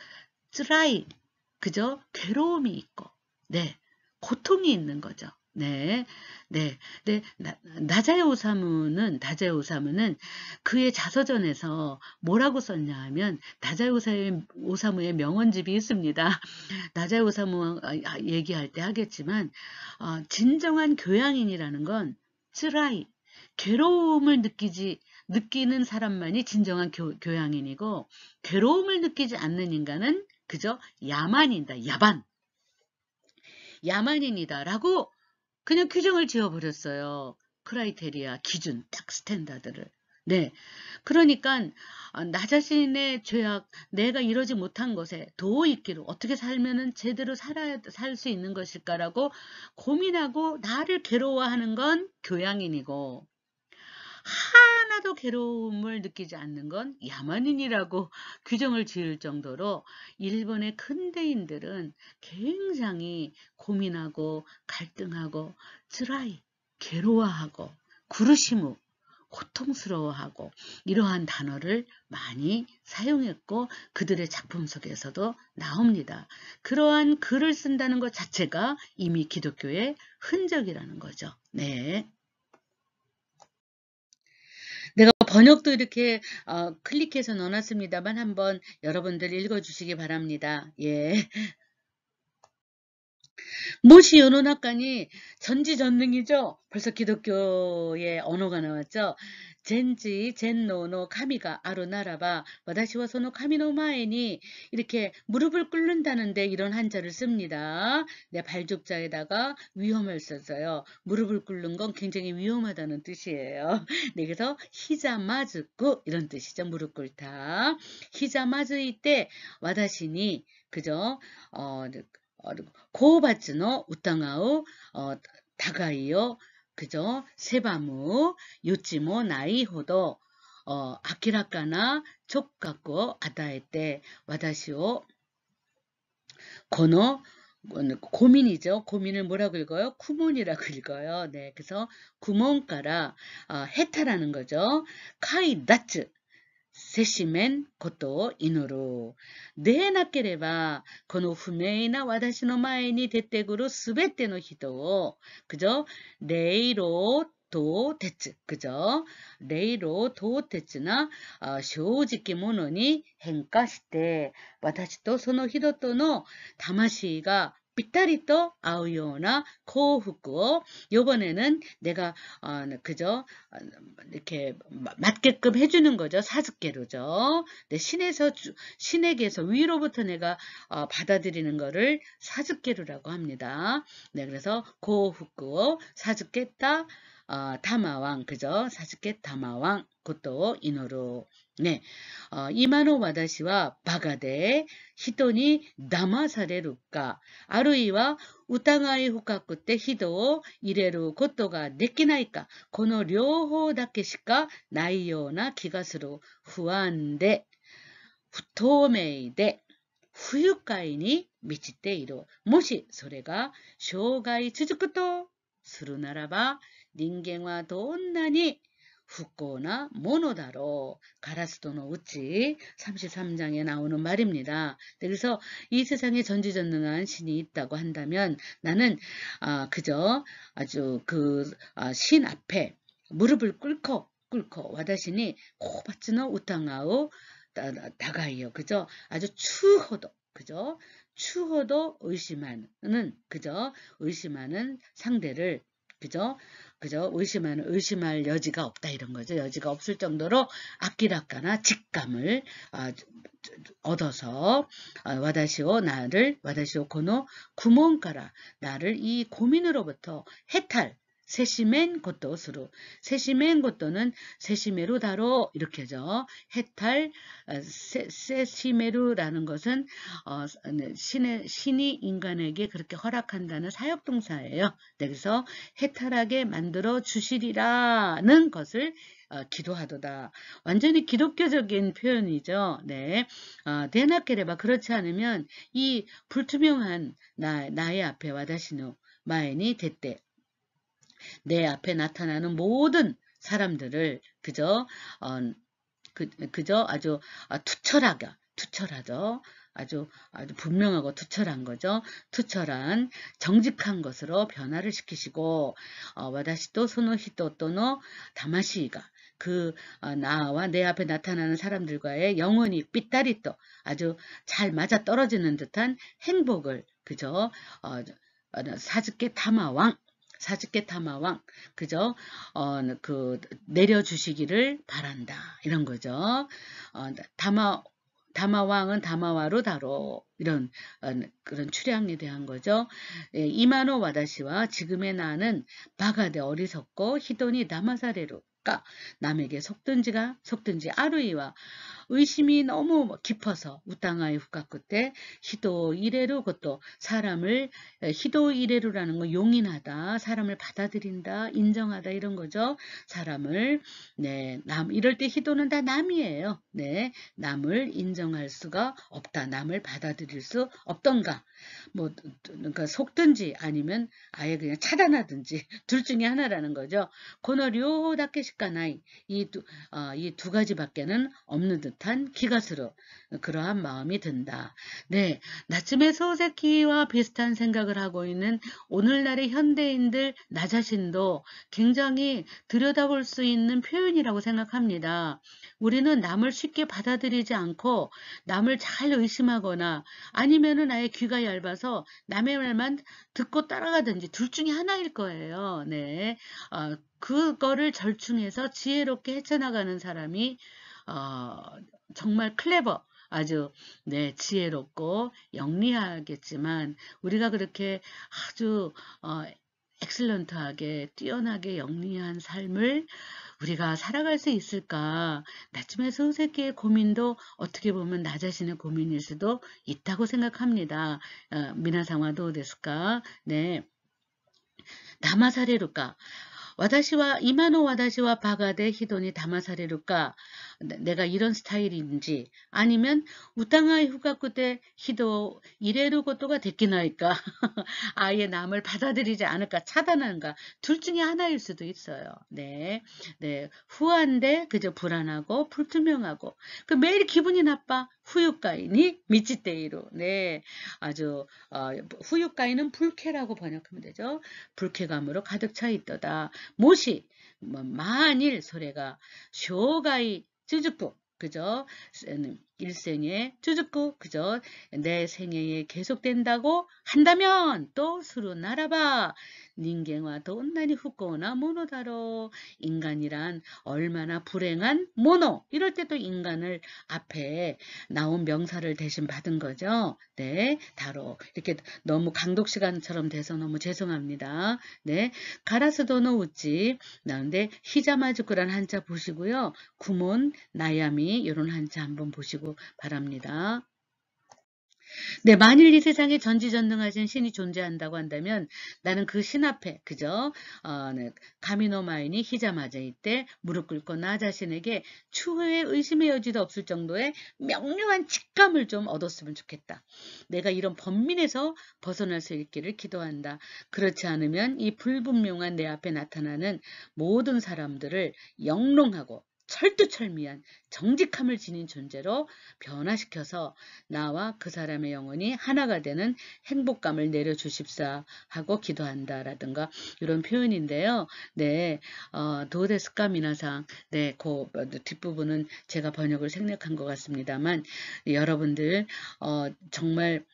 쓰라이 그저 괴로움이 있고 네 고통이 있는 거죠. 네, 네, 네. 다자이 오사무는 그의 자서전에서 뭐라고 썼냐 하면 다자이 오사무의 명언집이 있습니다. 나자이 오사무 얘기할 때 하겠지만 진정한 교양인이라는 건 쓰라이 괴로움을 느끼는 사람만이 진정한 교양인이고 괴로움을 느끼지 않는 인간은 그저 야만인이다라고 그냥 규정을 지어버렸어요. 크라이테리아 기준 딱 스탠다드를. 네, 그러니까 나 자신의 죄악, 내가 이러지 못한 것에 도우 있기로 어떻게 살면은 제대로 살 수 있는 것일까라고 고민하고 나를 괴로워하는 건 교양인이고 하나도 괴로움을 느끼지 않는 건 야만인이라고 규정을 지을 정도로 일본의 근대인들은 굉장히 고민하고 갈등하고 쓰라이, 괴로워하고 구르시무 고통스러워하고 이러한 단어를 많이 사용했고 그들의 작품 속에서도 나옵니다. 그러한 글을 쓴다는 것 자체가 이미 기독교의 흔적이라는 거죠. 네. 내가 번역도 이렇게 클릭해서 넣어놨습니다만 한번 여러분들 읽어주시기 바랍니다. 예. 모시 연원학관이 전지전능이죠. 벌써 기독교의 언어가 나왔죠. 젠지 젠노노 카미가 아루나라바 와다시와 소노 카미노 마에니 이렇게 무릎을 꿇는다는데 이런 한자를 씁니다. 네, 발족자에다가 위험을 썼어요. 무릎을 꿇는 건 굉장히 위험하다는 뜻이에요. 네, 그래서 히자마즈쿠 이런 뜻이죠. 무릎 꿇다. 히자마즈이 때 와다시니 그죠? 고바츠노 우땅아우 다가이요 그죠? 세바무 요치모 나이 호도 아키라카나 촉각고 아다에때 와다시오 고노 고민이죠. 고민을 뭐라고 읽어요? 구몬이라고 읽어요. 네, 그래서 구몬가라 해탈하는 거죠. 카이 다츠 せしめんことを祈る。でなければ、この不明な私の前に出てくるすべての人を、그저霊路と鉄、그저霊路と鉄な正直者に変化して、私とその人との魂がぴったりと合うような幸福を요번에는 내가 그저 이렇게 맞게끔 해주는 거죠. 사즈케로죠. 네, 신에게서 위로부터 내가 받아들이는 거를 사즈케루라고 합니다. 네, 그래서 고후쿠 사즈케타 다마왕 그죠? 사즈케 다마왕 그것도 이노루 네, 이마노 와다시와 바가데 히토니 다마사레루까 아루이와 우타가이 후카쿠 때 히도 이레루 고토가 데키나이까 고노 両方だけしかないような気がする不安で不透明で不愉快に満ちている。もしそれが生涯続くとするならば、人間はどんなに不幸なものだろう. 가라스도노 우치 33장에 나오는 말입니다. 그래서 이 세상에 전지전능한 신이 있다고 한다면 나는 그저 아주 신 앞에 무릎을 꿇고 와다시니 코바츠노 우탕아오 다가이요. 그죠? 아주 추호도 그죠? 추호도 의심하는 그죠? 의심하는 상대를 그죠? 의심할 여지가 없다 이런 거죠. 여지가 없을 정도로 아끼라까나 직감을 얻어서 와다시오 고노 구몬가라 나를 이 고민으로부터 해탈 세시멘 고토스루 세시멘 고토는 세시메루다로 이렇게죠. 해탈 세시메루라는 것은 신이 인간에게 그렇게 허락한다는 사역동사예요. 그래서 해탈하게 만들어 주시리라는 것을 기도하도다. 완전히 기독교적인 표현이죠. 네. 대나케레바 그렇지 않으면 이 불투명한 나의 앞에 와다시노 마에니 대때 내 앞에 나타나는 모든 사람들을 그저 아주 투철하죠. 아주 분명하고 투철한 거죠. 투철한 정직한 것으로 변화를 시키시고 와다시도 소노히토 또노 다마시가 나와 내 앞에 나타나는 사람들과의 영원히 삐따리또 아주 잘 맞아 떨어지는 듯한 행복을 그저 사즈케 타마왕 그저 내려주시기를 바란다 이런 거죠. 다마왕은 다마와로 다로 이런 그런 추량에 대한 거죠. 이마노 와다시와 지금의 나는 바가데 어리석고 히도니 다마사레루가 남에게 속든지 아루이와 의심이 너무 깊어서 우땅아이 후카쿠 때 히도 이레루 것도 사람을 히도 이레루라는 건 용인하다 사람을 받아들인다 인정하다 이런 거죠. 사람을 이럴 때 히도는 다 남이에요. 네, 남을 인정할 수가 없다. 남을 받아들일 수 없던가 그러니까 속든지 아니면 아예 그냥 차단하든지 둘 중에 하나라는 거죠. 고노 료다케시카나이 이 두 가지밖에는 없는 듯한 기가스로 그러한 마음이 든다. 네, 나츠메 소세키와 비슷한 생각을 하고 있는 오늘날의 현대인들 나 자신도 굉장히 들여다볼 수 있는 표현이라고 생각합니다. 우리는 남을 쉽게 받아들이지 않고 남을 잘 의심하거나 아니면은 아예 귀가 얇아서 남의 말만 듣고 따라가든지 둘 중에 하나일 거예요. 네, 그거를 절충해서 지혜롭게 헤쳐나가는 사람이 정말 클레버 아주 지혜롭고 영리하겠지만 우리가 그렇게 아주 엑셀런트하게 뛰어나게 영리한 삶을 우리가 살아갈 수 있을까? 나츠메 소세키의 고민도 어떻게 보면 나 자신의 고민일 수도 있다고 생각합니다. 미나상와 도데스까? 네. 다마사레루까? 이마노 와다시와 바가데 히도니 다마사레루까? 내가 이런 스타일인지 아니면 우땅아이 후가쿠 때 히도 이레루 고토가 데키나이까 아예 남을 받아들이지 않을까 차단하는가 둘 중에 하나일 수도 있어요. 네, 후한데 그저 불안하고 불투명하고 매일 기분이 나빠 후유가이니 미치테이로 네 아주 후유가이는 불쾌라고 번역하면 되죠. 불쾌감으로 가득 차 있도다. 모시 만일 소래가 쇼가이 쯔즈쿠 그죠? 일생에 쭈쭈꾸 그저 내 생애에 계속된다고 한다면 또 수로 날아봐. 닌겐와 돈나니 후꼬나 모노다로. 인간이란 얼마나 불행한 모노. 이럴 때 또 인간을 앞에 나온 명사를 대신 받은 거죠. 네, 다로. 이렇게 너무 강독 시간처럼 돼서 너무 죄송합니다. 네, 가라스도노 우찌. 나는데 히자마즈쿠란 한자 보시고요. 구몬, 나야미 이런 한자 한번 보시고 바랍니다. 네, 만일 이 세상에 전지전능하신 신이 존재한다고 한다면 나는 그 신 앞에 그저 네, 가미노마인이 히자마자 이때 무릎 꿇고 나 자신에게 추후에 의심의 여지도 없을 정도의 명료한 직감을 좀 얻었으면 좋겠다. 내가 이런 번민에서 벗어날 수 있기를 기도한다. 그렇지 않으면 이 불분명한 내 앞에 나타나는 모든 사람들을 영롱하고 철두철미한 정직함을 지닌 존재로 변화시켜서 나와 그 사람의 영혼이 하나가 되는 행복감을 내려주십사 하고 기도한다라든가 이런 표현인데요. 네, 도데스카 미나상. 네, 그 뒷부분은 제가 번역을 생략한 것 같습니다만 여러분들 정말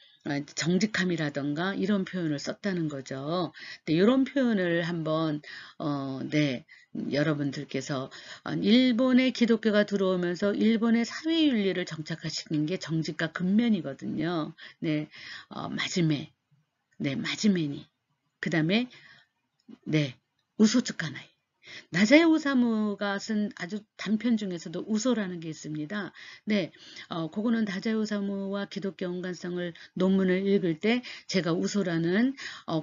정직함이라던가 이런 표현을 썼다는 거죠. 네, 이런 표현을 한번 네, 여러분들께서 일본의 기독교가 들어오면서 일본의 사회윤리를 정착하시는 게 정직과 근면이거든요. 네, 마지메, 네, 마지메니. 그 다음에 네, 우소츠카나이. 나자야 오사무가 쓴 아주 단편 중에서도 우소라는 게 있습니다. 네, 그거는 나자야 오사무와 기독교 연관성을 논문을 읽을 때 제가 우소라는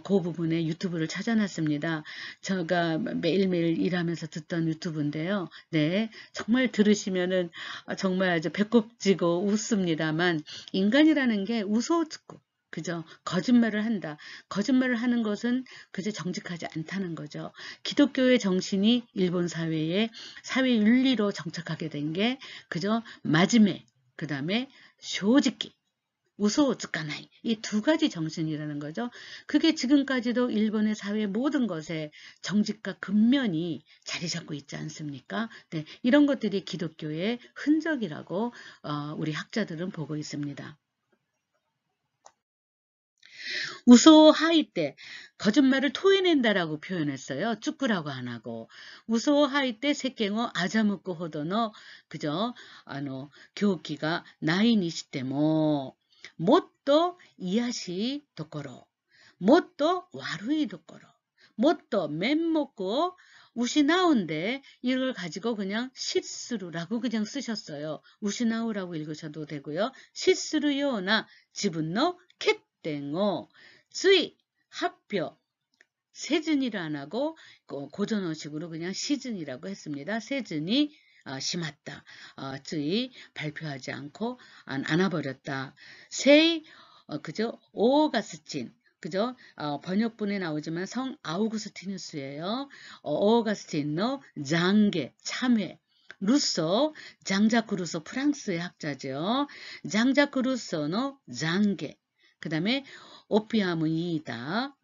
그 부분에 유튜브를 찾아놨습니다. 제가 매일매일 일하면서 듣던 유튜브인데요. 네, 정말 들으시면은 정말 아주 배꼽 찌고 웃습니다만 인간이라는 게 우소츠고 그죠? 거짓말을 한다. 거짓말을 하는 것은 그저 정직하지 않다는 거죠. 기독교의 정신이 일본 사회에 사회 윤리로 정착하게 된 게 그저 마지메, 그 다음에 쇼지키, 우소 즈카나이 이 두 가지 정신이라는 거죠. 그게 지금까지도 일본의 사회 모든 것에 정직과 근면이 자리 잡고 있지 않습니까? 네, 이런 것들이 기독교의 흔적이라고 우리 학자들은 보고 있습니다. 우소하이 때 거짓말을 토해낸다라고 표현했어요. 쭈꾸라고 안 하고 우소하이 때 세깽어 아자무코 호도노 그저 교기가 나이니시테모 못도 이야시 도코로 못도 와루이 도코로 못도 멘먹고 우시나운데 이걸 가지고 그냥 시스루라고 그냥 쓰셨어요. 우시나우라고 읽으셔도 되고요. 시스루요나 지분노 캣땡어 쯔이 합표 세즌이를 안 하고 고전어식으로 그냥 시즌이라고 했습니다. 세즌이 심았다. 쯔이 발표하지 않고 안아버렸다. 세이 그죠? 오가스틴 그죠? 번역본에 나오지만 성 아우구스티누스예요. 오가스틴의 장계 참회 루소, 장자크 루소 프랑스의 학자죠. 장자크 루소의 장계 그 다음에 오피아무이다,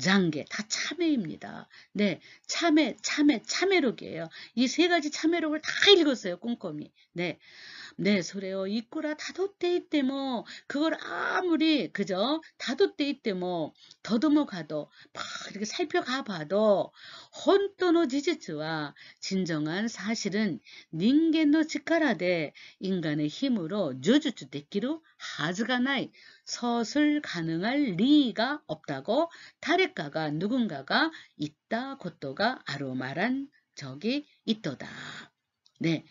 장계 다 참회입니다. 네, 참회록이에요. 이 세 가지 참회록을 다 읽었어요, 꼼꼼히. 네, 네, 소래요. 이꾸라 다도때 있대 뭐 그걸 아무리 그저 다도때 있대 뭐 더듬어 가도 막 이렇게 살펴가 봐도 혼또노 지지츠와 진정한 사실은 닌겐노 치카라데 인간의 힘으로 조주주 데키루 하즈가 나이 서술 가능할 리가 없다고 타레카가 누군가가 있다 곧도가 아로 말한 적이 있도다. 네.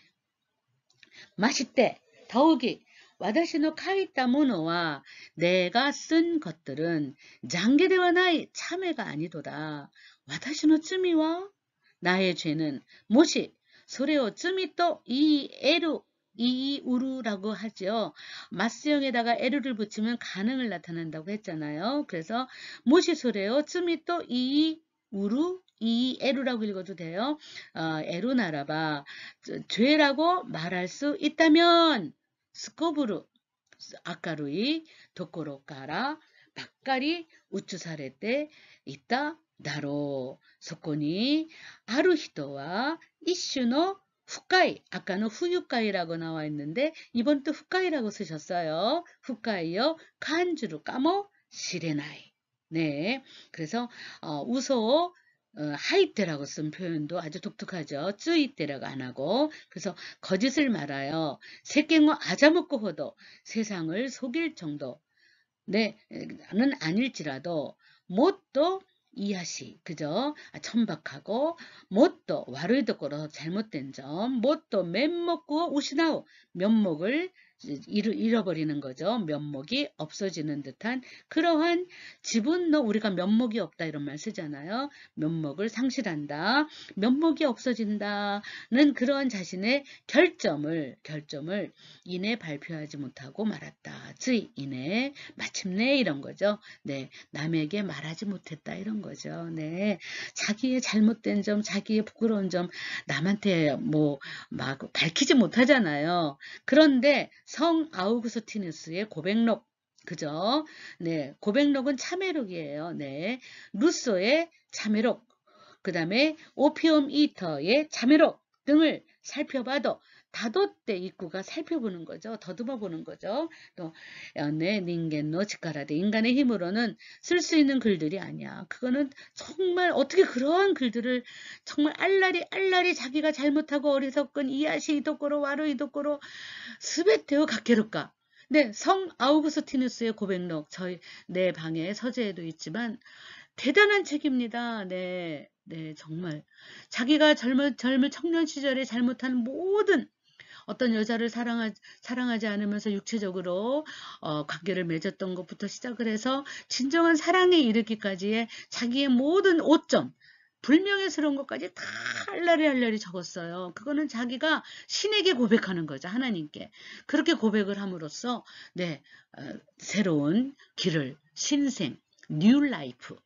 맛있대. 더욱이 와다시노 카이타 모노와 내가 쓴 것들은 장게대와 나의 참회가 아니도다. 와다시노 쯔미와 나의 죄는 모시 소레오 쯔미 또 이 에루 이 우루라고 하죠. 마스형에다가 에루를 붙이면 가능을 나타난다고 했잖아요. 그래서 모시 소레오 쯔미 또 이 우루 이 에루라고 읽어도 돼요. 에루 나라바 죄라고 말할 수 있다면 스코브루 아까루이 도코로카라 바까리 우추사레테 있다 다로. そこにある人は一種の 후카이, 아까는 후유카이라고 나와 있는데 이번 또 후카이라고 쓰셨어요. 후카이요 칸주루 까모 시레나이. 네, 그래서 우소 하이테라고 쓴 표현도 아주 독특하죠. 쯔이테라고 안 하고. 그래서 거짓을 말아요. 세깽어 아자먹고 호도 세상을 속일 정도. 네, 는 아닐지라도 못도 이하시, 그죠? 천박하고 못도 와르이도꼬로 잘못된 점, 못도 면목고 우시나우 면목을 잃어버리는 거죠. 면목이 없어지는 듯한 그러한 지분 너 우리가 면목이 없다 이런 말 쓰잖아요. 면목을 상실한다, 면목이 없어진다는 그러한 자신의 결점을 이내 발표하지 못하고 말았다. 즉 이내 마침내 이런 거죠. 네, 남에게 말하지 못했다 이런 거죠. 네, 자기의 잘못된 점, 자기의 부끄러운 점 남한테 뭐 막 밝히지 못하잖아요. 그런데 성 아우구스티누스의 고백록, 그죠? 네, 고백록은 참회록이에요. 네, 루소의 참회록, 그 다음에 오피움 이터의 참회록 등을 살펴봐도 다도때 입구가 살펴보는 거죠. 더듬어 보는 거죠. 또 네, 닌겐노 치카라데 인간의 힘으로는 쓸 수 있는 글들이 아니야. 그거는 정말 어떻게 그러한 글들을 정말 알라리 자기가 잘못하고 어리석은 이아시 이도꼬로 와루 이도꼬로 스베테오 가케루까. 네, 성 아우구스티누스의 고백록 저희 내 방에 서재에도 있지만 대단한 책입니다. 네, 네, 정말 자기가 젊은 청년 시절에 잘못한 모든 어떤 여자를 사랑하지 않으면서 육체적으로 관계를 맺었던 것부터 시작을 해서 진정한 사랑에 이르기까지의 자기의 모든 오점, 불명예스러운 것까지 다 할라리 적었어요. 그거는 자기가 신에게 고백하는 거죠. 하나님께. 그렇게 고백을 함으로써 네, 새로운 길을 신생, 뉴 라이프,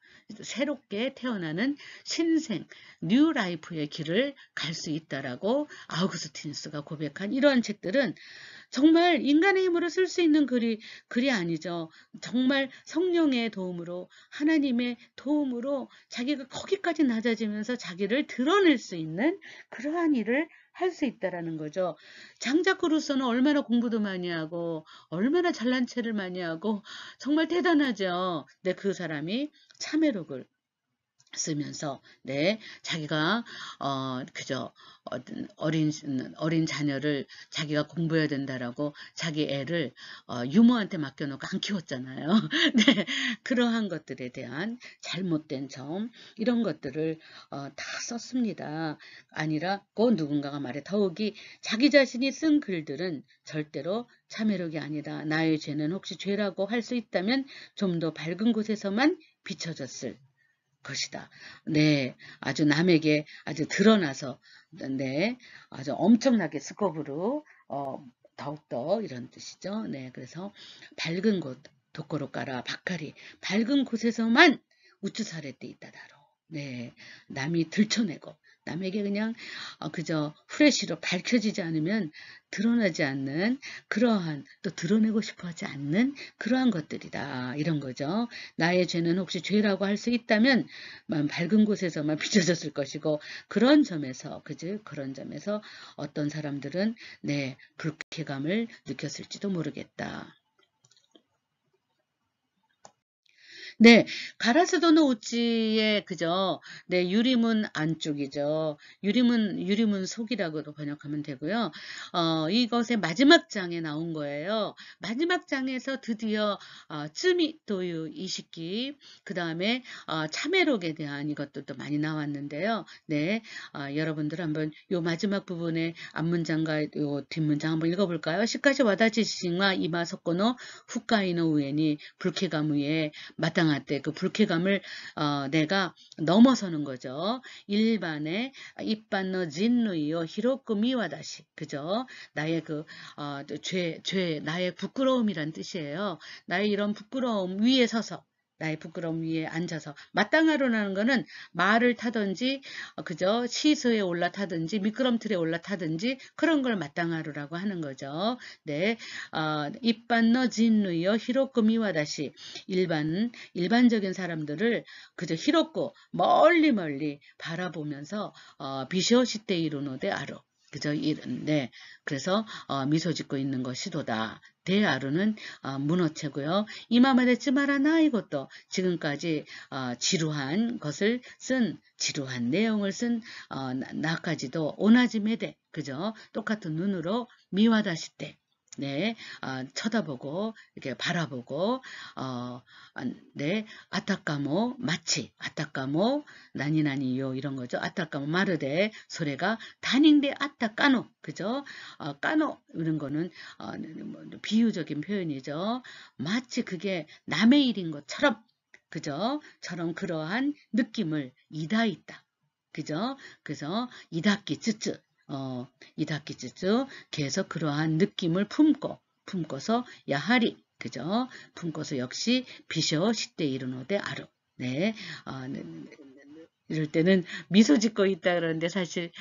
새롭게 태어나는 신생, 뉴 라이프의 길을 갈 수 있다라고 아우구스티누스가 고백한 이러한 책들은 정말 인간의 힘으로 쓸 수 있는 글이 아니죠. 정말 성령의 도움으로, 하나님의 도움으로 자기가 거기까지 낮아지면서 자기를 드러낼 수 있는 그러한 일을 할 수 있다라는 거죠. 장자크로서는 얼마나 공부도 많이 하고 얼마나 잘난 체를 많이 하고 정말 대단하죠. 근데 그 사람이 참회록을 쓰면서 네, 자기가 그저 어린 자녀를 자기가 공부해야 된다라고 자기 애를 유모한테 맡겨놓고 안 키웠잖아요. 네, 그러한 것들에 대한 잘못된 점 이런 것들을 다 썼습니다. 아니라고 누군가가 말해 더욱이 자기 자신이 쓴 글들은 절대로 참회록이 아니다. 나의 죄는 혹시 죄라고 할 수 있다면 좀 더 밝은 곳에서만 비춰졌을 것이다. 네, 아주 남에게 아주 드러나서 네, 아주 엄청나게 스코프로 더욱더 이런 뜻이죠. 네, 그래서 밝은 곳 도코로 까라 바카리 밝은 곳에서만 우쭈사레 때 있다다로. 네, 남이 들춰내고 남에게 그냥 그저 후레쉬로 밝혀지지 않으면 드러나지 않는 그러한 또 드러내고 싶어 하지 않는 그러한 것들이다. 이런 거죠. 나의 죄는 혹시 죄라고 할 수 있다면 밝은 곳에서만 비춰졌을 것이고 그런 점에서 그런 점에서 어떤 사람들은 네, 불쾌감을 느꼈을지도 모르겠다. 네, 가라스도노 우찌의 그죠? 네, 유리문 안쪽이죠. 유리문 속이라고도 번역하면 되고요. 이것의 마지막 장에 나온 거예요. 마지막 장에서 드디어 쯔미 또유 이시키 그 다음에 참회록에 대한 이것도 많이 나왔는데요. 네, 여러분들 한번 요 마지막 부분의 앞문장과 요 뒷문장 한번 읽어볼까요? 시카시 와다치시와 이마 석고노 후카이노 우에니 불쾌감 위에 마땅할 때 그 불쾌감을 내가 넘어서는 거죠. 일반의 이반노 진누이요 히로쿠 미와다시 그죠? 나의 나의 부끄러움이란 뜻이에요. 나의 이런 부끄러움 위에 서서 나의 부끄러움 위에 앉아서 마땅하로라는 거는 말을 타든지 그저 시소에 올라타든지 미끄럼틀에 올라타든지 그런 걸 마땅하로라고 하는 거죠. 네, 이반노 진누이요 히로쿠 미와다시 일반적인 사람들을 그저 히롭고 멀리 바라보면서 비쇼시테 이루노데 아로 그죠? 네. 그래서 미소 짓고 있는 것이도다. 대아루는 문어체고요. 이마마대지 마라나 이것도 지금까지 지루한 것을 쓴 지루한 내용을 쓴 나까지도 오나지메데 그죠? 똑같은 눈으로 미와다시때 네, 쳐다보고 이렇게 바라보고 네, 아타까모 마치 아타까모 나니나니요 이런 거죠. 아타까모 마르데 소래가 다닌데 아타까노 그죠? 까노 이런 거는 비유적인 표현이죠. 마치 그게 남의 일인 것처럼 그죠? 처럼 그러한 느낌을 이다있다. 그죠? 그래서 이다끼 쯔쯔 이다키츠츠 계속 그러한 느낌을 품고서 야하리 그죠? 품고서 역시 비쇼 시대 이르노데 아루 네, 이럴 때는 미소 짓고 있다 그러는데 사실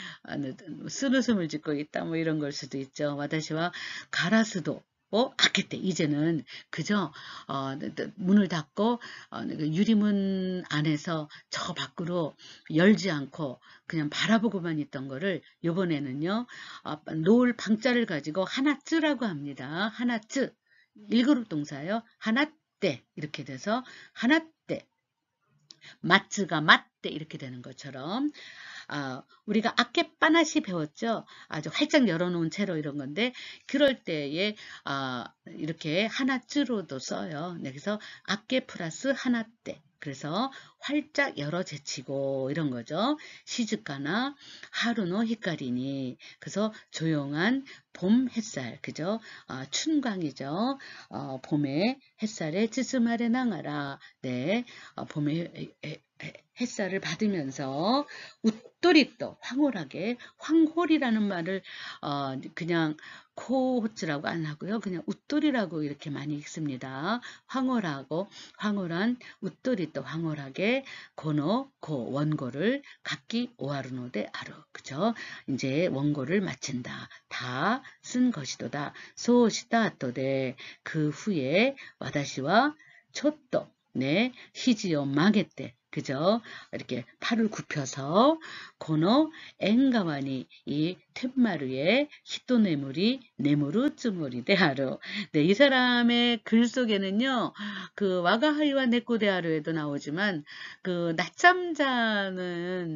쓴웃음을 짓고 있다 뭐 이런 걸 수도 있죠. 와다시와 가라스도 아케때 이제는 그저 문을 닫고 유리문 안에서 저 밖으로 열지 않고 그냥 바라보고만 있던 거를 요번에는요 놓을 방자를 가지고 하나쯔라고 합니다. 하나쯔 1그룹 동사예요. 하나떼 이렇게 돼서 하나떼 마츠가 맞대 이렇게 되는 것처럼 우리가 아케빠나시 배웠죠. 아주 활짝 열어놓은 채로 이런 건데 그럴 때에 이렇게 하나쯔로도 써요. 네, 그래서 아케 플러스 하나떼 그래서 활짝 열어 제치고 이런 거죠. 시즈카나 하루노 히카리니 그래서 조용한 봄 햇살 그죠? 춘광이죠. 봄의 햇살에 찌스마레 나가라. 네, 봄의 햇살을 받으면서 웃도리또 황홀하게 황홀이라는 말을 그냥 코호츠라고 안 하고요. 그냥 웃돌이라고 이렇게 많이 읽습니다. 황홀하고 황홀한 웃돌이또 황홀하게 고노 고 원고를 각기 오하루노데 아루 그죠? 이제 원고를 마친다. 다 쓴 것이도다. 소시다 또데 그 후에 와다시와 초또 네 히지요 마게때 그죠? 이렇게 팔을 굽혀서 고노 엥가와니 이 툇마루에 히토네무리 네무루 쯔무리 데하루 네, 이 사람의 글 속에는요 그 와가하이와 네코 데하루에도 나오지만 그 낮잠자는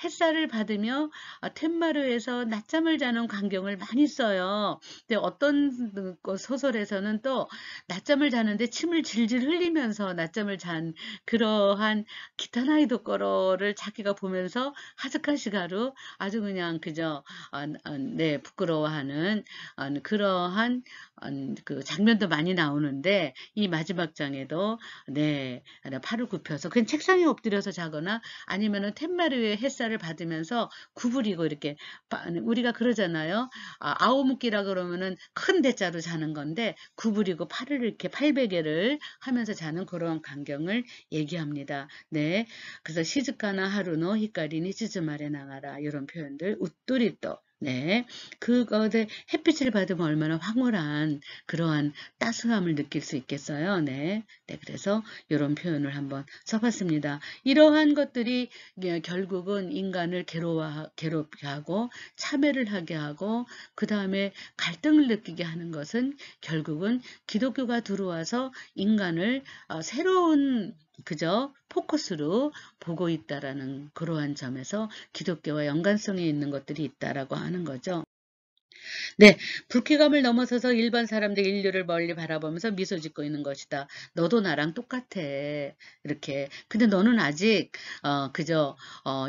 햇살을 받으며 툇마루에서 낮잠을 자는 광경을 많이 써요. 근데 어떤 소설에서는 또 낮잠을 자는데 침을 질질 흘리면서 낮잠을 잔 그러한 기타나이도 거로를 자기가 보면서 하즈카시가루 아주 그냥 그저 네 부끄러워하는 그러한 그 장면도 많이 나오는데 이 마지막 장에도 네 팔을 굽혀서 그냥 책상에 엎드려서 자거나 아니면은 툇마루의 햇살을 받으면서 구부리고 이렇게 우리가 그러잖아요. 아오무끼라 그러면은 큰 대자로 자는 건데 구부리고 팔을 이렇게 팔베개를 하면서 자는 그런 광경을 얘기합니다. 네, 그래서 시즈카나 하루노 히카리니 찌즈마레 나가라 이런 표현들 웃돌이또 네, 그것에 햇빛을 받으면 얼마나 황홀한 그러한 따스함을 느낄 수 있겠어요. 네, 네 그래서 이런 표현을 한번 써봤습니다. 이러한 것들이 결국은 인간을 괴롭게 하고 참회를 하게 하고 그 다음에 갈등을 느끼게 하는 것은 결국은 기독교가 들어와서 인간을 새로운 그저 포커스로 보고 있다라는 그러한 점에서 기독교와 연관성이 있는 것들이 있다라고 하는 거죠. 네, 불쾌감을 넘어서서 일반 사람들 인류를 멀리 바라보면서 미소 짓고 있는 것이다. 너도 나랑 똑같아. 이렇게. 근데 너는 아직 그저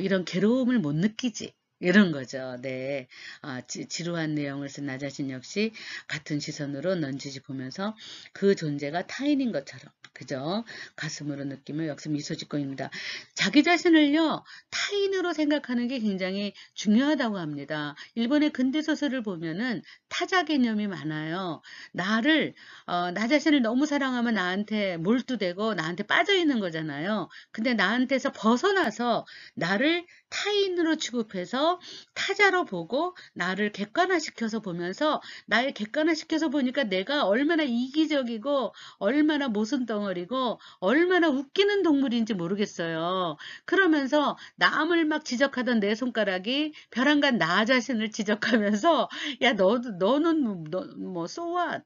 이런 괴로움을 못 느끼지. 이런 거죠. 네. 지루한 내용을 쓴 나 자신 역시 같은 시선으로 넌지시 보면서 그 존재가 타인인 것처럼 그죠? 가슴으로 느끼며 역시 미소 짓고 있습니다. 자기 자신을요. 타인으로 생각하는 게 굉장히 중요하다고 합니다. 일본의 근대소설을 보면은 타자 개념이 많아요. 나 자신을 너무 사랑하면 나한테 몰두되고 나한테 빠져있는 거잖아요. 근데 나한테서 벗어나서 나를 타인으로 취급해서 그래서 타자로 보고 나를 객관화시켜서 보면서 나를 객관화시켜서 보니까 내가 얼마나 이기적이고 얼마나 모순덩어리고 얼마나 웃기는 동물인지 모르겠어요. 그러면서 남을 막 지적하던 내 손가락이 벼랑간 나 자신을 지적하면서 야 너는 뭐 so what?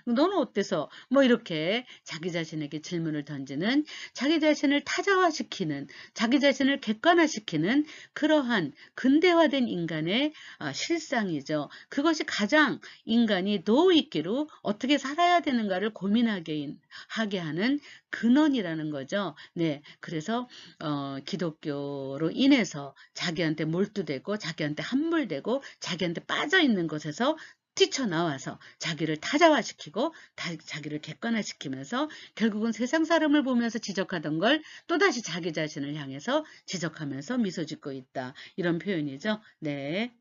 너는 어때서? 뭐 이렇게 자기 자신에게 질문을 던지는, 자기 자신을 타자화시키는, 자기 자신을 객관화시키는 그러한 근대화된 인간의 실상이죠. 그것이 가장 인간이 노있기로 어떻게 살아야 되는가를 고민하게 하게 하는 근원이라는 거죠. 네, 그래서 기독교로 인해서 자기한테 몰두되고 자기한테 함몰되고 자기한테 빠져있는 것에서 뛰쳐나와서 자기를 타자화시키고 자기를 객관화시키면서 결국은 세상 사람을 보면서 지적하던 걸 또다시 자기 자신을 향해서 지적하면서 미소 짓고 있다. 이런 표현이죠. 네.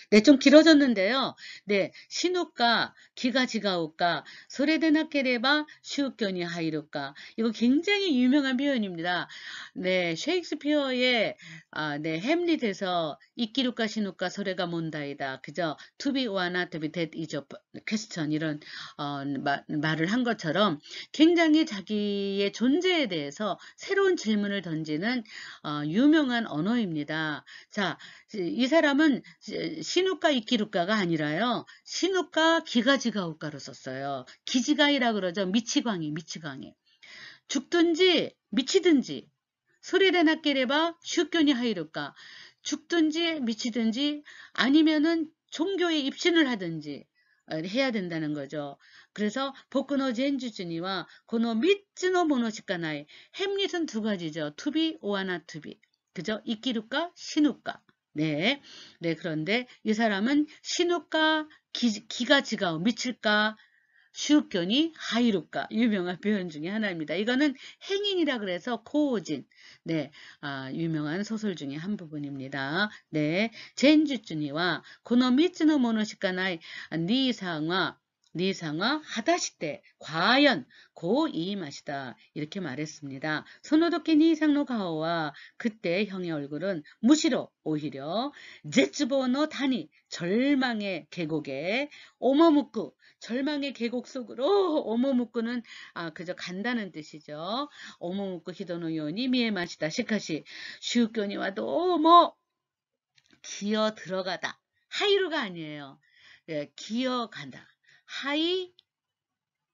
네, 좀 길어졌는데요. 네, 시누까, 기가 지가오까, 소레데나케레바, 슈견이 하이루까. 이거 굉장히 유명한 표현입니다. 네, 셰익스피어의 네, 햄릿에서 이끼루까 시누까 소레가 몬다이다. 그죠? To be or not to be, that is a question. 이런 말을 한 것처럼 굉장히 자기의 존재에 대해서 새로운 질문을 던지는 유명한 언어입니다. 자, 이 사람은 시누까 이끼루까가 아니라요. 시누까 기가지가오까로 썼어요. 기지가이라 그러죠. 미치광이. 죽든지 미치든지 소리레나께레바 슈견이 하이루까. 죽든지 미치든지 아니면은 종교에 입신을 하든지 해야 된다는 거죠. 그래서 보쿠노 젠주주니와 고노 미츠노 모노시카나이. 햄릿은 두 가지죠. 투비 오아나 투비. 그죠? 이끼루까 시누까. 네. 네, 그런데 이 사람은 신우까 기가 지가오 미칠까 슈견이 하이루까 유명한 표현 중에 하나입니다. 이거는 행인이라 그래서 코오진 네, 유명한 소설 중에 한 부분입니다. 네, 젠주쭈니와 고노 미츠노 모노시카나이 니상화 하다시때 과연 고 이 맛이다 이렇게 말했습니다. 소노도케 니상노 가오와 그때 형의 얼굴은 무시로 오히려 제츠보노 다니 절망의 계곡에 오모무쿠 절망의 계곡 속으로 오모무쿠는 그저 간다는 뜻이죠. 오모무쿠 히도노 요니 미에 마시다 시카시 슈교니와 도모 기어 들어가다 하이루가 아니에요. 예, 기어간다. 하이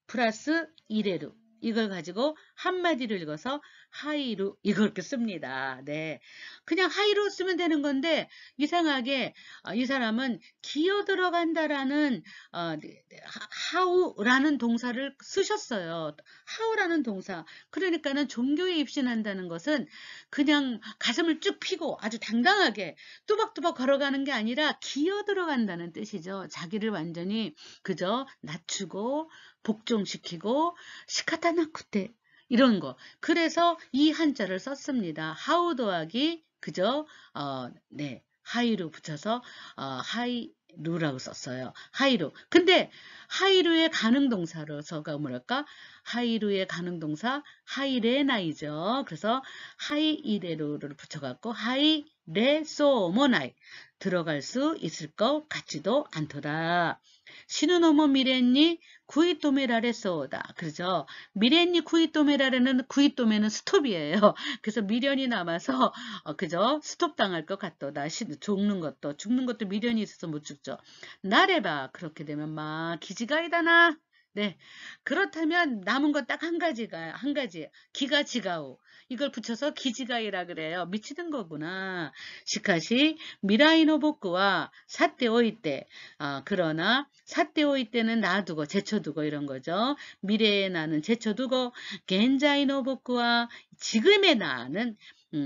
플러스 이레루 이걸 가지고 한마디를 읽어서 하이루 이렇게 씁니다. 네, 그냥 하이루 쓰면 되는 건데 이상하게 이 사람은 기어 들어간다라는 하우라는 동사를 쓰셨어요. 하우라는 동사. 그러니까는 종교에 입신한다는 것은 그냥 가슴을 쭉 펴고 아주 당당하게 뚜벅뚜벅 걸어가는 게 아니라 기어 들어간다는 뜻이죠. 자기를 완전히 그저 낮추고 복종시키고 시카타나쿠테 이런 거. 그래서 이 한자를 썼습니다. 하우 더하기 그저 네, 하이루 붙여서 하이루라고 썼어요. 하이루. 근데 하이루의 가능동사로서가 뭐랄까? 하이루의 가능동사 하이레나이죠. 그래서 하이이레루를 붙여갖고 하이레소모나이 들어갈 수 있을 것 같지도 않더라. 시누노모 미렌니 구이토메라레소다. 그죠? 미렌니 구이토메라레는 구이토메는 스톱이에요. 그래서 미련이 남아서 그죠? 스톱 당할 것 같도다. 죽는 것도 미련이 있어서 못 죽죠. 나래봐. 그렇게 되면 막 기지가이다나. 네. 그렇다면 남은 건 딱 한 가지. 기가 지가오. 이걸 붙여서 기지가이라 그래요. 미치는 거구나. 시카시 미라이노 복구와 사떼오이 때. 그러나 사떼오이 때는 놔두고 제쳐두고 이런 거죠. 미래의 나는 제쳐두고 겐자이노 복구와 지금의 나는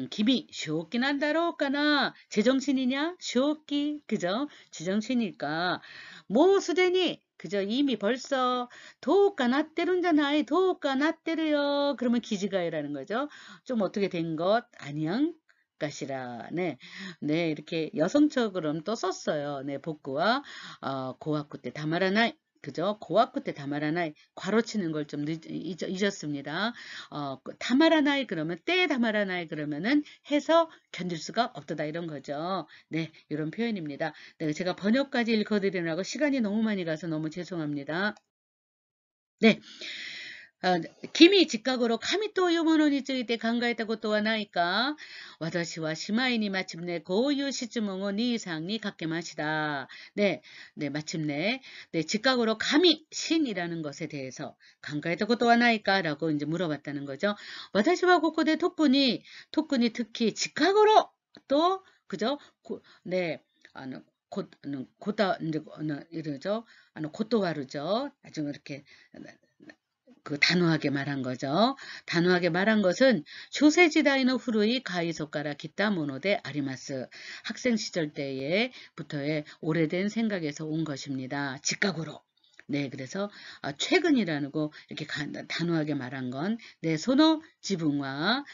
김이 쇼끼 난다로우까나 제정신이냐? 쇼끼 그죠? 제정신일까? 뭐 수대니 그저 이미 벌써 도우까 나때룬잖아요. 도우까 나때르요. 그러면 기지가이라는 거죠. 좀 어떻게 된 것 아니양 가시라. 네, 네 이렇게 여성적으로 또 썼어요. 네, 복구와 고학구 때 다마라나이. 그죠? 고와 끝에 다마라나이 괄호치는 걸 좀 잊었습니다. 다마라나이 그러면 때 다마라나이 그러면은 해서 견딜 수가 없다 이런 거죠. 네, 이런 표현입니다. 네, 제가 번역까지 읽어드리느라고 시간이 너무 많이 가서 너무 죄송합니다. 네. 君近頃神というものについて考えたことはないか。私は姉妹に마침내こういう質問を兄さんにかけました. 네, 네, 마침내 네, 직각으로 감히 신이라는 것에 대해서 考えたことはないか라고 이제 물어봤다는 거죠. 私はここで 特に특히 직각으로 또 그죠? 네, 이제 이러죠. 고토와르죠. 아주 이렇게 단호하게 말한 거죠. 단호하게 말한 것은 쇼세지다이노 후루이 가이소가라 기타 모노데 아리마스. 학생 시절 때부터의 오래된 생각에서 온 것입니다. 직각으로. 네, 그래서 최근이라는 거 이렇게 단호하게 말한 건 네, 소노 지붕과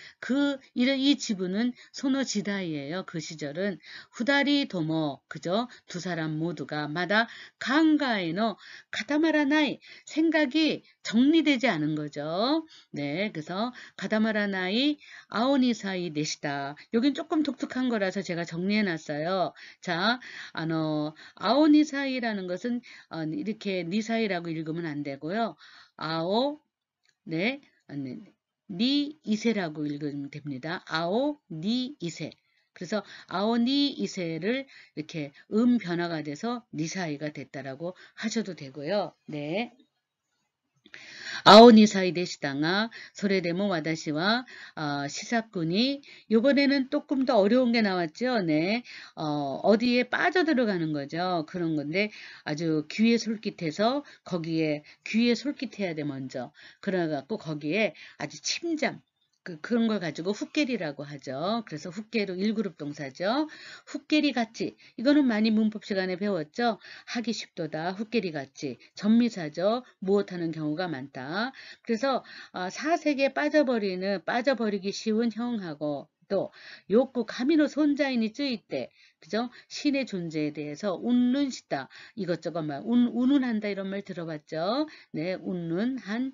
이 지붕은 소노 지다이예요. 그 시절은 후다리 도모 그죠? 두 사람 모두가 마다 강가에노 가다마라나이 생각이 정리되지 않은 거죠. 네, 그래서 가다마라나이 아오니사이 내시다. 여긴 조금 독특한 거라서 제가 정리해놨어요. 자, 아오니사이라는 것은 이렇게 니사이라고 읽으면 안 되고요. 아오, 네, 니 이세라고 읽으면 됩니다. 아오, 니 이세. 그래서 아오, 니 이세를 이렇게 변화가 돼서 니사이가 됐다라고 하셔도 되고요. 네. 青2歳でしたが, それでも私は시사꾼이 이번에는 조금 더 어려운 게 나왔죠. 네, 어디에 빠져 들어가는 거죠. 그런 건데 아주 귀에 솔깃해서 거기에 귀에 솔깃해야 돼 먼저. 그래갖고 거기에 아주 침잠. 그런 걸 가지고 훅게리라고 하죠. 그래서 훅게로 1그룹 동사죠. 훅게리 같지. 이거는 많이 문법 시간에 배웠죠. 하기 쉽도다. 훅게리 같지. 전미사죠. 무엇하는 경우가 많다. 그래서 사색에 빠져버리기 쉬운 형하고 또 욕구 가미노 손자인이 쯔이 때 그죠? 신의 존재에 대해서 웃는 시다. 이것저것 말 운운한다 이런 말 들어봤죠? 네, 운운한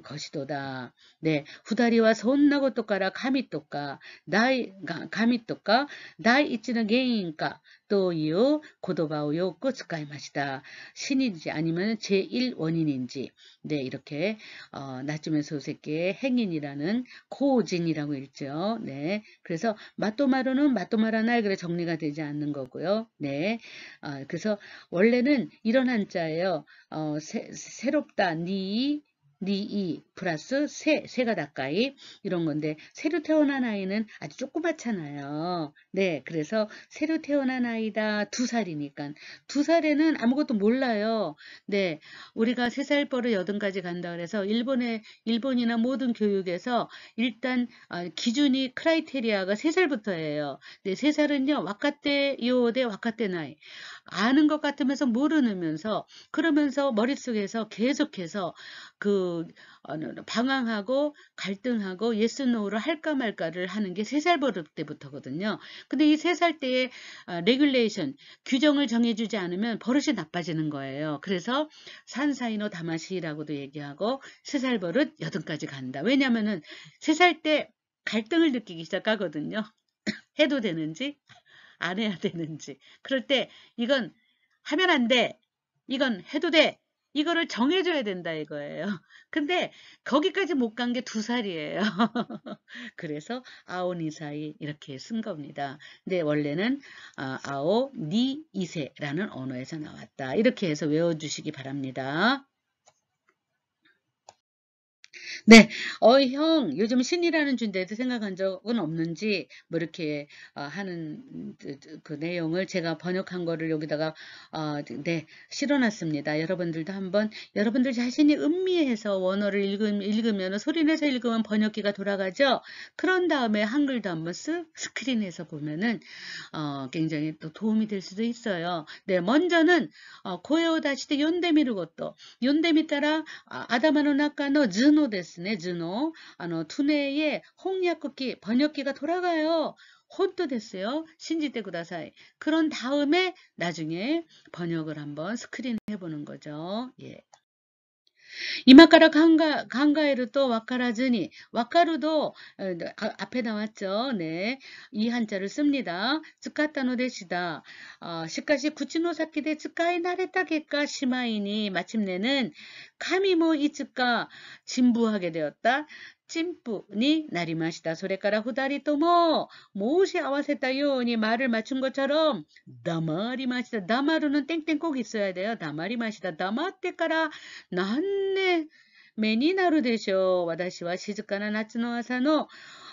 것이도다. 네, 후다리와 손나고 똑까라 감이 똑까 나이 감이 똑까 나이 있지는 게임인가 또유 고도바오 욕구 스카이마시다. 신인지 아니면 제1원인인지 네, 이렇게 나츠메 소세키의 행인이라는 고진이라고 읽죠. 네, 그래서 마토마루는 마토마라날 그래 정리가 되지 않는 거고요. 네, 그래서 원래는 이런 한자예요. 새롭다 니이 플러스 새가 가까이 이런 건데 새로 태어난 아이는 아주 조그맣잖아요. 네, 그래서 새로 태어난 아이다 2살이니까 2살에는 아무것도 몰라요. 네, 우리가 3살 버릇 8까지 간다 그래서 일본이나 모든 교육에서 일단 기준이 크라이테리아가 3살부터예요. 네, 3살은요 와카테 요데 와카테 나이 아는 것 같으면서 모르면서 그러면서 머릿속에서 계속해서 방황하고 갈등하고 예스 노를 할까 말까를 하는 게 3살 버릇 때부터거든요. 근데 이 3살 때의 레귤레이션 규정을 정해주지 않으면 버릇이 나빠지는 거예요. 그래서 산사이노 다마시라고도 얘기하고 3살 버릇 8까지 간다. 왜냐면은 3살 때 갈등을 느끼기 시작하거든요. 해도 되는지 안 해야 되는지. 그럴 때 이건 하면 안 돼. 이건 해도 돼. 이거를 정해줘야 된다 이거예요. 근데 거기까지 못 간 게 2살이에요. 그래서 아오니사이 이렇게 쓴 겁니다. 근데 원래는 아오 니 이세라는 언어에서 나왔다. 이렇게 해서 외워주시기 바랍니다. 네, 형, 요즘 신이라는 주인데도 생각한 적은 없는지, 뭐, 이렇게, 하는, 그 내용을 제가 번역한 거를 여기다가, 네, 실어놨습니다. 여러분들도 한번, 여러분들 자신이 음미해서 원어를 읽으면, 소리내서 읽으면 번역기가 돌아가죠? 그런 다음에 한글도 한번 스크린에서 보면은, 굉장히 또 도움이 될 수도 있어요. 네, 먼저는, 고에오 다시대 연대미를 것도, 연대미 따라, 아다마노 나카노 즈노 데스. 즈노 투네의 홍약국기 번역기가 돌아가요. 혼또 됐어요. 신지때 구다사이. 그런 다음에 나중에 번역을 한번 스크린 해보는 거죠. 예. 이마카라 강가에르 또 와카라즈니 와카루도 앞에 나왔죠. 네, 이 한자를 씁니다. 츠카타노 데시다. 시카시 구치노사키데 츠카이 나레타게까 시마이니 마침내는 카미모 이츠까 진부하게 되었다. 찐뿌니 나리마시다. 소레까라 후다리 또모 모시 아와세타 요니 말을 맞춘 것처럼 다마리 마시다. 다마루는 땡땡 꼭 있어야 돼요. 다마리 마시다. 다마때까라 나한네 메니 나루 되쇼. 와다시와 시즈카나 나츠노 아사노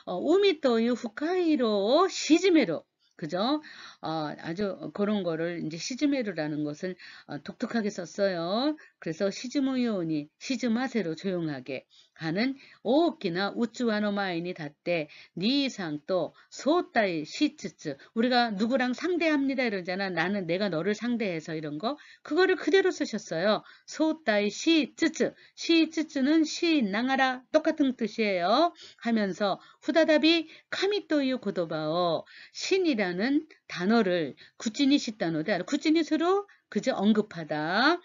우미 또유 후카이로 시즈메로. 그죠? 아주 그런 거를 이제 시즈메루라는 것을 독특하게 썼어요. 그래서 시즈무요니 시즈마세로 조용하게 하는 오키나 우츠와노 마이니 닿대 니상 또 소따이 시츠츠 우리가 누구랑 상대합니다 이러잖아. 나는 내가 너를 상대해서 이런 거 그거를 그대로 쓰셨어요. 소따이 시츠츠 시츠츠는 시나가라 똑같은 뜻이에요. 하면서 후다답이 카미토유 고도바오 신이라는 단어를 구찌니시다노데 구찌니스로 그저 언급하다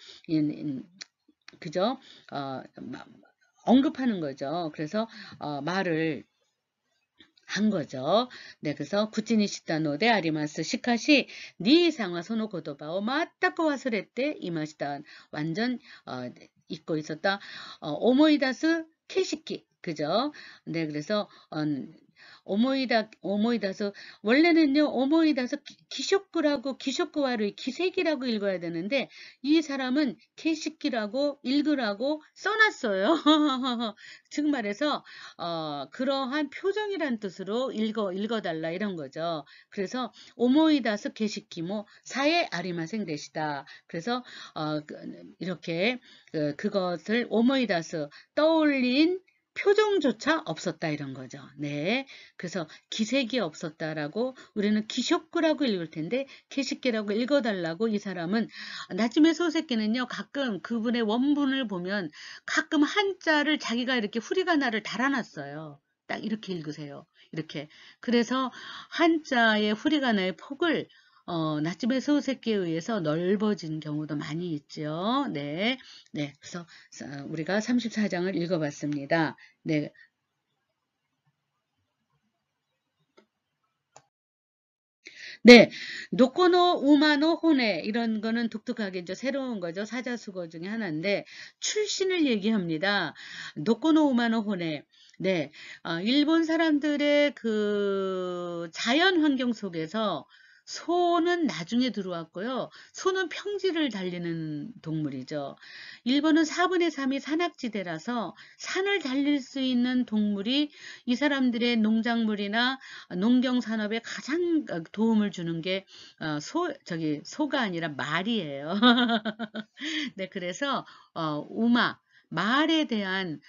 그죠? 언급하는 거죠. 그래서 말을 한 거죠. 네, 그래서 구찌니시다노데 아리마스 시카시 니상화 소노 고도바오 마따코 와스레때 이마시다 완전 잊고 있었다. 오모이다스 케시키 그죠? 네, 그래서 오모이다서 원래는요 오모이다서 기쇼쿠라고 기쇼쿠와를 기색이라고 읽어야 되는데 이 사람은 케시키라고 읽으라고 써놨어요. 즉 말해서 그러한 표정이란 뜻으로 읽어달라 이런 거죠. 그래서 오모이다스 케시키모 사에 아리마생 되시다. 그래서 이렇게 그것을 오모이다스 떠올린 표정조차 없었다 이런 거죠. 네, 그래서 기색이 없었다라고 우리는 기쇼크라고 읽을 텐데 케시키라고 읽어달라고 이 사람은 나츠메 소세키는요 가끔 그분의 원문을 보면 가끔 한자를 자기가 이렇게 후리가나를 달아놨어요. 딱 이렇게 읽으세요. 이렇게 그래서 한자의 후리가나의 폭을 나츠메 소세키에 의해서 넓어진 경우도 많이 있죠. 네, 네. 그래서 우리가 34장을 읽어봤습니다. 네. 네, 노코노 우마노 호네 이런 거는 독특하게 이제 새로운 거죠. 사자수거 중에 하나인데 출신을 얘기합니다. 노코노 우마노 호네. 네, 일본 사람들의 그 자연 환경 속에서 소는 나중에 들어왔고요. 소는 평지를 달리는 동물이죠. 일본은 4분의 3이 산악지대라서 산을 달릴 수 있는 동물이 이 사람들의 농작물이나 농경 산업에 가장 도움을 주는 게 소가 아니라 말이에요. 네, 그래서 우마 말에 대한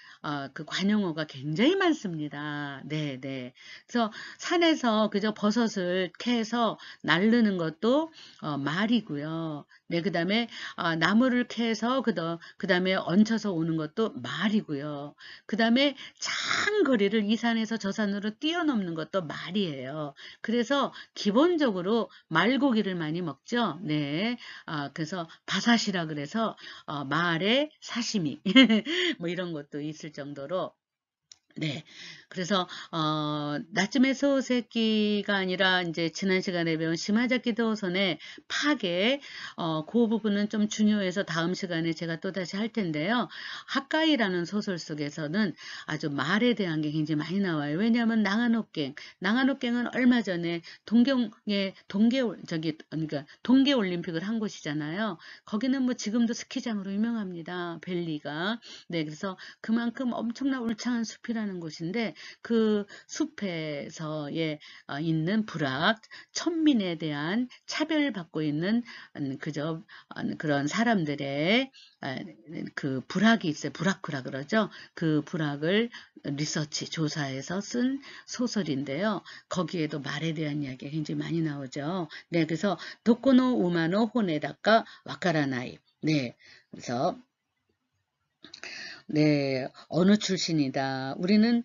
그 관용어가 굉장히 많습니다. 네, 네. 그래서 산에서 그저 버섯을 캐서 나르는 것도 말이고요. 네, 그다음에 나무를 캐서 그다음에 얹혀서 오는 것도 말이고요. 그다음에 장거리를 이 산에서 저 산으로 뛰어넘는 것도 말이에요. 그래서 기본적으로 말고기를 많이 먹죠. 네. 그래서 바사시라 그래서 말의 사시미 뭐 이런 것도 있을 정도로 네. 그래서, 나츠메 소세키가 아니라, 이제, 지난 시간에 배운 시마자키 도선의 파괴, 그 부분은 좀 중요해서 다음 시간에 제가 또다시 할 텐데요. 하카이라는 소설 속에서는 아주 말에 대한 게 굉장히 많이 나와요. 왜냐하면 나가노갱은 얼마 전에 그러니까 동계올림픽을 한 곳이잖아요. 거기는 뭐 지금도 스키장으로 유명합니다. 벨리가. 네, 그래서 그만큼 엄청난 울창한 숲이라는 곳인데 그 숲에서의 있는 불악, 천민에 대한 차별받고 있는 그저 그런 사람들의 그 불악이 있어요. 불악쿠라 그러죠. 그 불악을 리서치, 조사해서 쓴 소설인데요. 거기에도 말에 대한 이야기가 굉장히 많이 나오죠. 네, 그래서 도코노 우마노 호네다까 와카라나이. 네, 그래서 네, 어느 출신이다. 우리는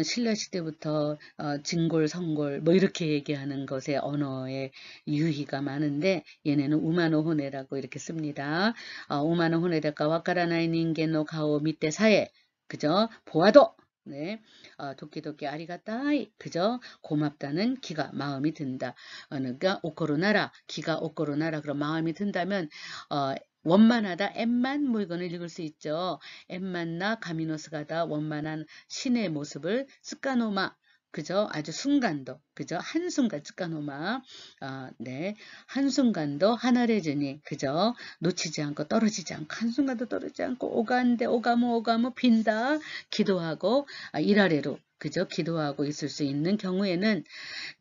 신라시대부터 진골, 성골 뭐 이렇게 얘기하는 것에 언어의 유희가 많은데 얘네는 우마노 호네라고 이렇게 씁니다. 우마노 호네다가 와카라나이 닌겐노 가오 밑에 사에 그죠? 보아도 네, 도끼도끼 아리가따이 그죠? 고맙다는 기가 마음이 든다. 그러니까 오코로나라 기가 오코로나라 그런 마음이 든다면 원만하다, 엠만 뭐 이거는 읽을 수 있죠. 엠만나 가미노스가다 원만한 신의 모습을 스카노마 그죠? 아주 순간도 그죠? 한순간 스카노마 네 한순간도 하나레즈니 그죠? 놓치지 않고 떨어지지 않고 한순간도 떨어지지 않고 오간데 오가무 빈다 기도하고 일아래로 그죠? 기도하고 있을 수 있는 경우에는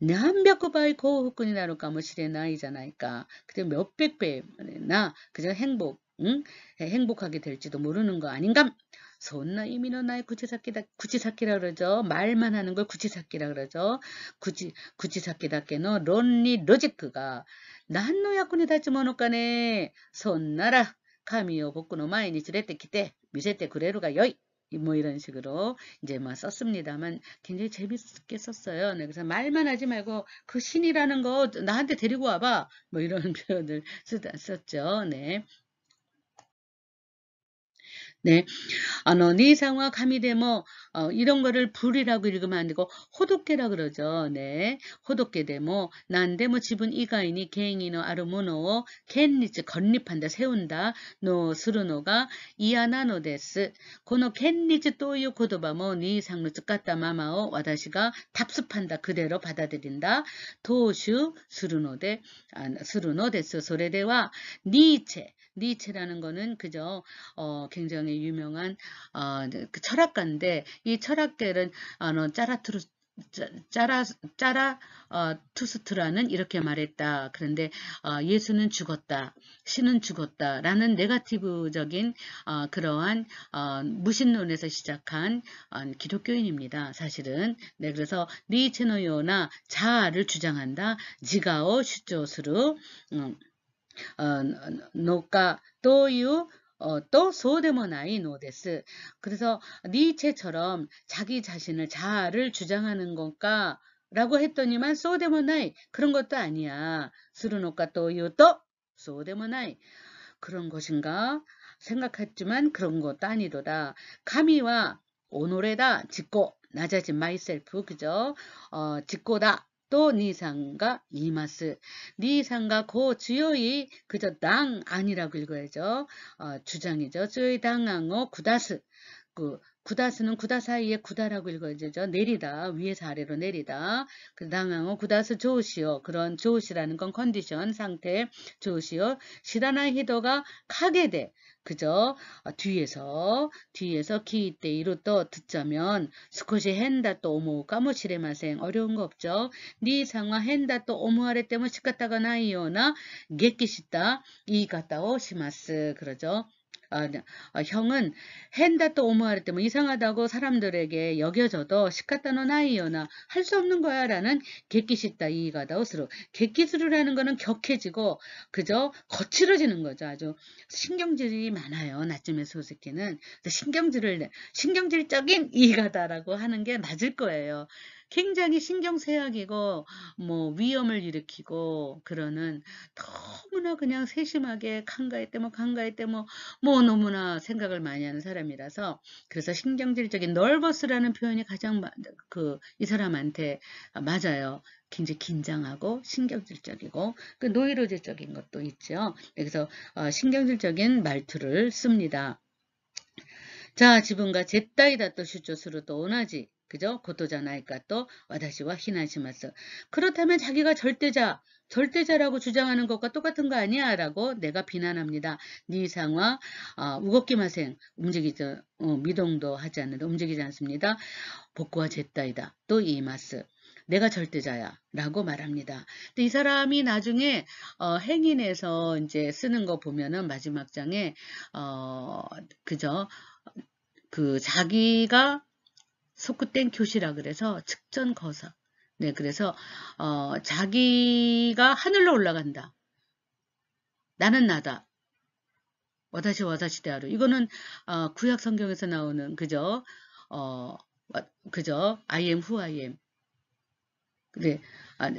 何百倍 幸福になるかもしれないじゃないか. 그때 몇백 배나 그저 행복하게 될지도 모르는 거 아닌감? 손나 의미는 나의 구치사키다 구치사키라 그러죠. 말만 하는 걸 구치사키라 그러죠. 구치사키다께는 론리 로직가 난노 야쿠니 다치 모노카네 손나라 카미오 복구노 마이니치 레테 키테 미세테 그레루가 여이 뭐 이런 식으로 이제 막 썼습니다만 굉장히 재밌게 썼어요. 네, 그래서 말만 하지 말고 그 신이라는 거 나한테 데리고 와봐. 뭐 이런 표현을 썼죠. 네. 네. 니상와 가미데모 이런 거를 불이라고 읽으면 안 되고 호독계라 그러죠. 네. 호독계데모 난데모 지분 이가이니 개인이노 아르모노 켄니츠 건립한다 세운다 노 스루노가 이아나노 데스 고노 켄니츠 또유 고도바모 니상노 츠까따 마마오 와다시가 답습한다 그대로 받아들인다 도슈 스루노데 스루노 데스 소레데와 니체라는 거는 그죠 굉장히 유명한 그 철학가인데 이 철학계는 짜라투스트라는 이렇게 말했다. 그런데 예수는 죽었다, 신은 죽었다라는 네거티브적인 그러한 무신론에서 시작한 기독교인입니다. 사실은 네 그래서 니체노요나 자아를 주장한다. 지가오 슈조스루 노가 또유 또 소데모나이 노데스. 그래서 니체처럼 자기 자신을 자아를 주장하는 건가? 라고 했더니만 소데모나이 그런 것도 아니야. 스루노가 또유 또 소데모나이 그런 것인가? 생각했지만 그런 것도 아니도다. 카미와 오노레다 짓고 낮아진 마이셀프 그죠? 짓고다. 또 니상가 이마스 니상가 고 주요이 그저 당 아니라고 읽어야죠. 주장이죠. 주요이 당앙어 구다스 구다스는 구다 사이에 구다라고 읽어야죠. 내리다 위에서 아래로 내리다. 그 당앙어 구다스 조시오 그런 조시라는 건 컨디션 상태 조시오 시다나 히도가 카게데 그죠? 뒤에서 기이때 이루또 듣자면 스코시 hen다 또 오모 까모시레마생 어려운 거 없죠? 니 상화 hen다 또 오모하레 때문에 시카타가 나이요나 겟기시다 이가타오 시마스 그러죠? 형은 hen다 또 오모하레 때문에 이상하다고 사람들에게 여겨져도 시카타노 나이요나 할 수 없는 거야 라는 겟기시다 이가다오스로 겟기스루라는 거는 격해지고 그죠? 거칠어지는 거죠. 아주 신경질이 많아요. 나츠메 소스케는 신경질적인 이가다라고 하는 게 맞을 거예요. 굉장히 신경쇠약이고 뭐 위험을 일으키고 그러는 너무나 그냥 세심하게 간가에 때뭐 너무나 생각을 많이 하는 사람이라서 그래서 신경질적인 널버스라는 표현이 가장 이 사람한테 맞아요. 굉장히 긴장하고 신경질적이고 그 노이로제적인 것도 있죠. 그래서 신경질적인 말투를 씁니다. 자, 지분과 제따이다 또 슈조스로 또 오나지. 그죠? 고토자나이까 또 와다시와 히나시마스. 그렇다면 자기가 절대자라고 주장하는 것과 똑같은 거 아니야? 라고 내가 비난합니다. 니상화 우겁기마생 움직이죠. 미동도 하지 않는다. 움직이지 않습니다. 복구와 제따이다. 또 이마스. 내가 절대자야 라고 말합니다. 근데 이 사람이 나중에 행인에서 이제 쓰는 거 보면은 마지막 장에 그죠? 그 자기가 속구땡 교시라 그래서 측전거사. 네, 그래서 자기가 하늘로 올라간다. 나는 나다. 와다시 와다시 대하루. 이거는 구약 성경에서 나오는 그죠? 어, 그죠? I am who I am. 그래,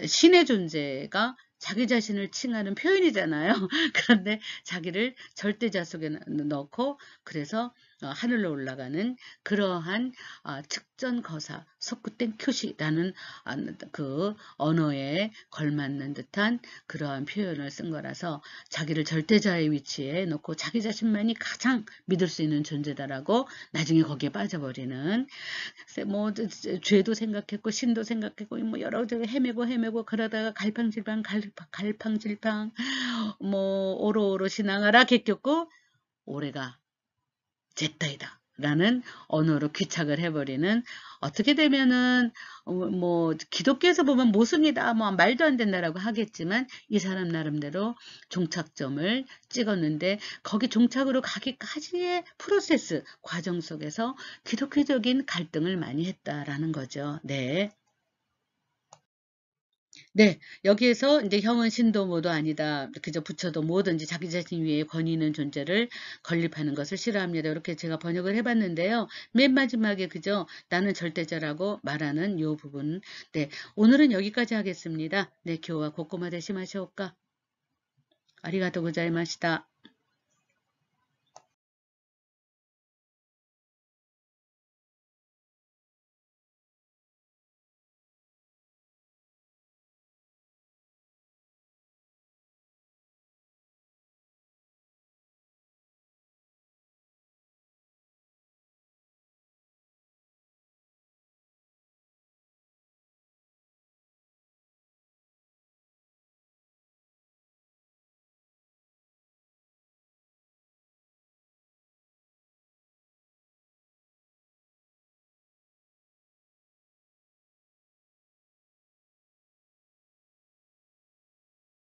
신의 존재가 자기 자신을 칭하는 표현이잖아요. 그런데 자기를 절대자 속에 넣고 그래서 하늘로 올라가는 그러한 측전거사, 속구땡 표시라는 그 언어에 걸맞는 듯한 그러한 표현을 쓴 거라서 자기를 절대자의 위치에 놓고 자기 자신만이 가장 믿을 수 있는 존재다라고 나중에 거기에 빠져버리는 뭐 죄도 생각했고 신도 생각했고 뭐 여러 가지 헤매고 그러다가 갈팡질팡 뭐 오로오로 신앙하라 개꼈고 올해가 제따이다 라는 언어로 귀착을 해버리는 어떻게 되면은 뭐 기독교에서 보면 모순이다 뭐 말도 안 된다라고 하겠지만 이 사람 나름대로 종착점을 찍었는데 거기 종착으로 가기까지의 프로세스 과정 속에서 기독교적인 갈등을 많이 했다라는 거죠. 네. 네, 여기에서 이제 형은 신도 뭐도 아니다. 그저 부처도 뭐든지 자기 자신 위에 권위 있는 존재를 건립하는 것을 싫어합니다. 이렇게 제가 번역을 해봤는데요. 맨 마지막에 그저 나는 절대자라고 말하는 요 부분. 네, 오늘은 여기까지 하겠습니다. 네, 교와 고꼬마 되시마시오까. 아리가또 고자이마시다.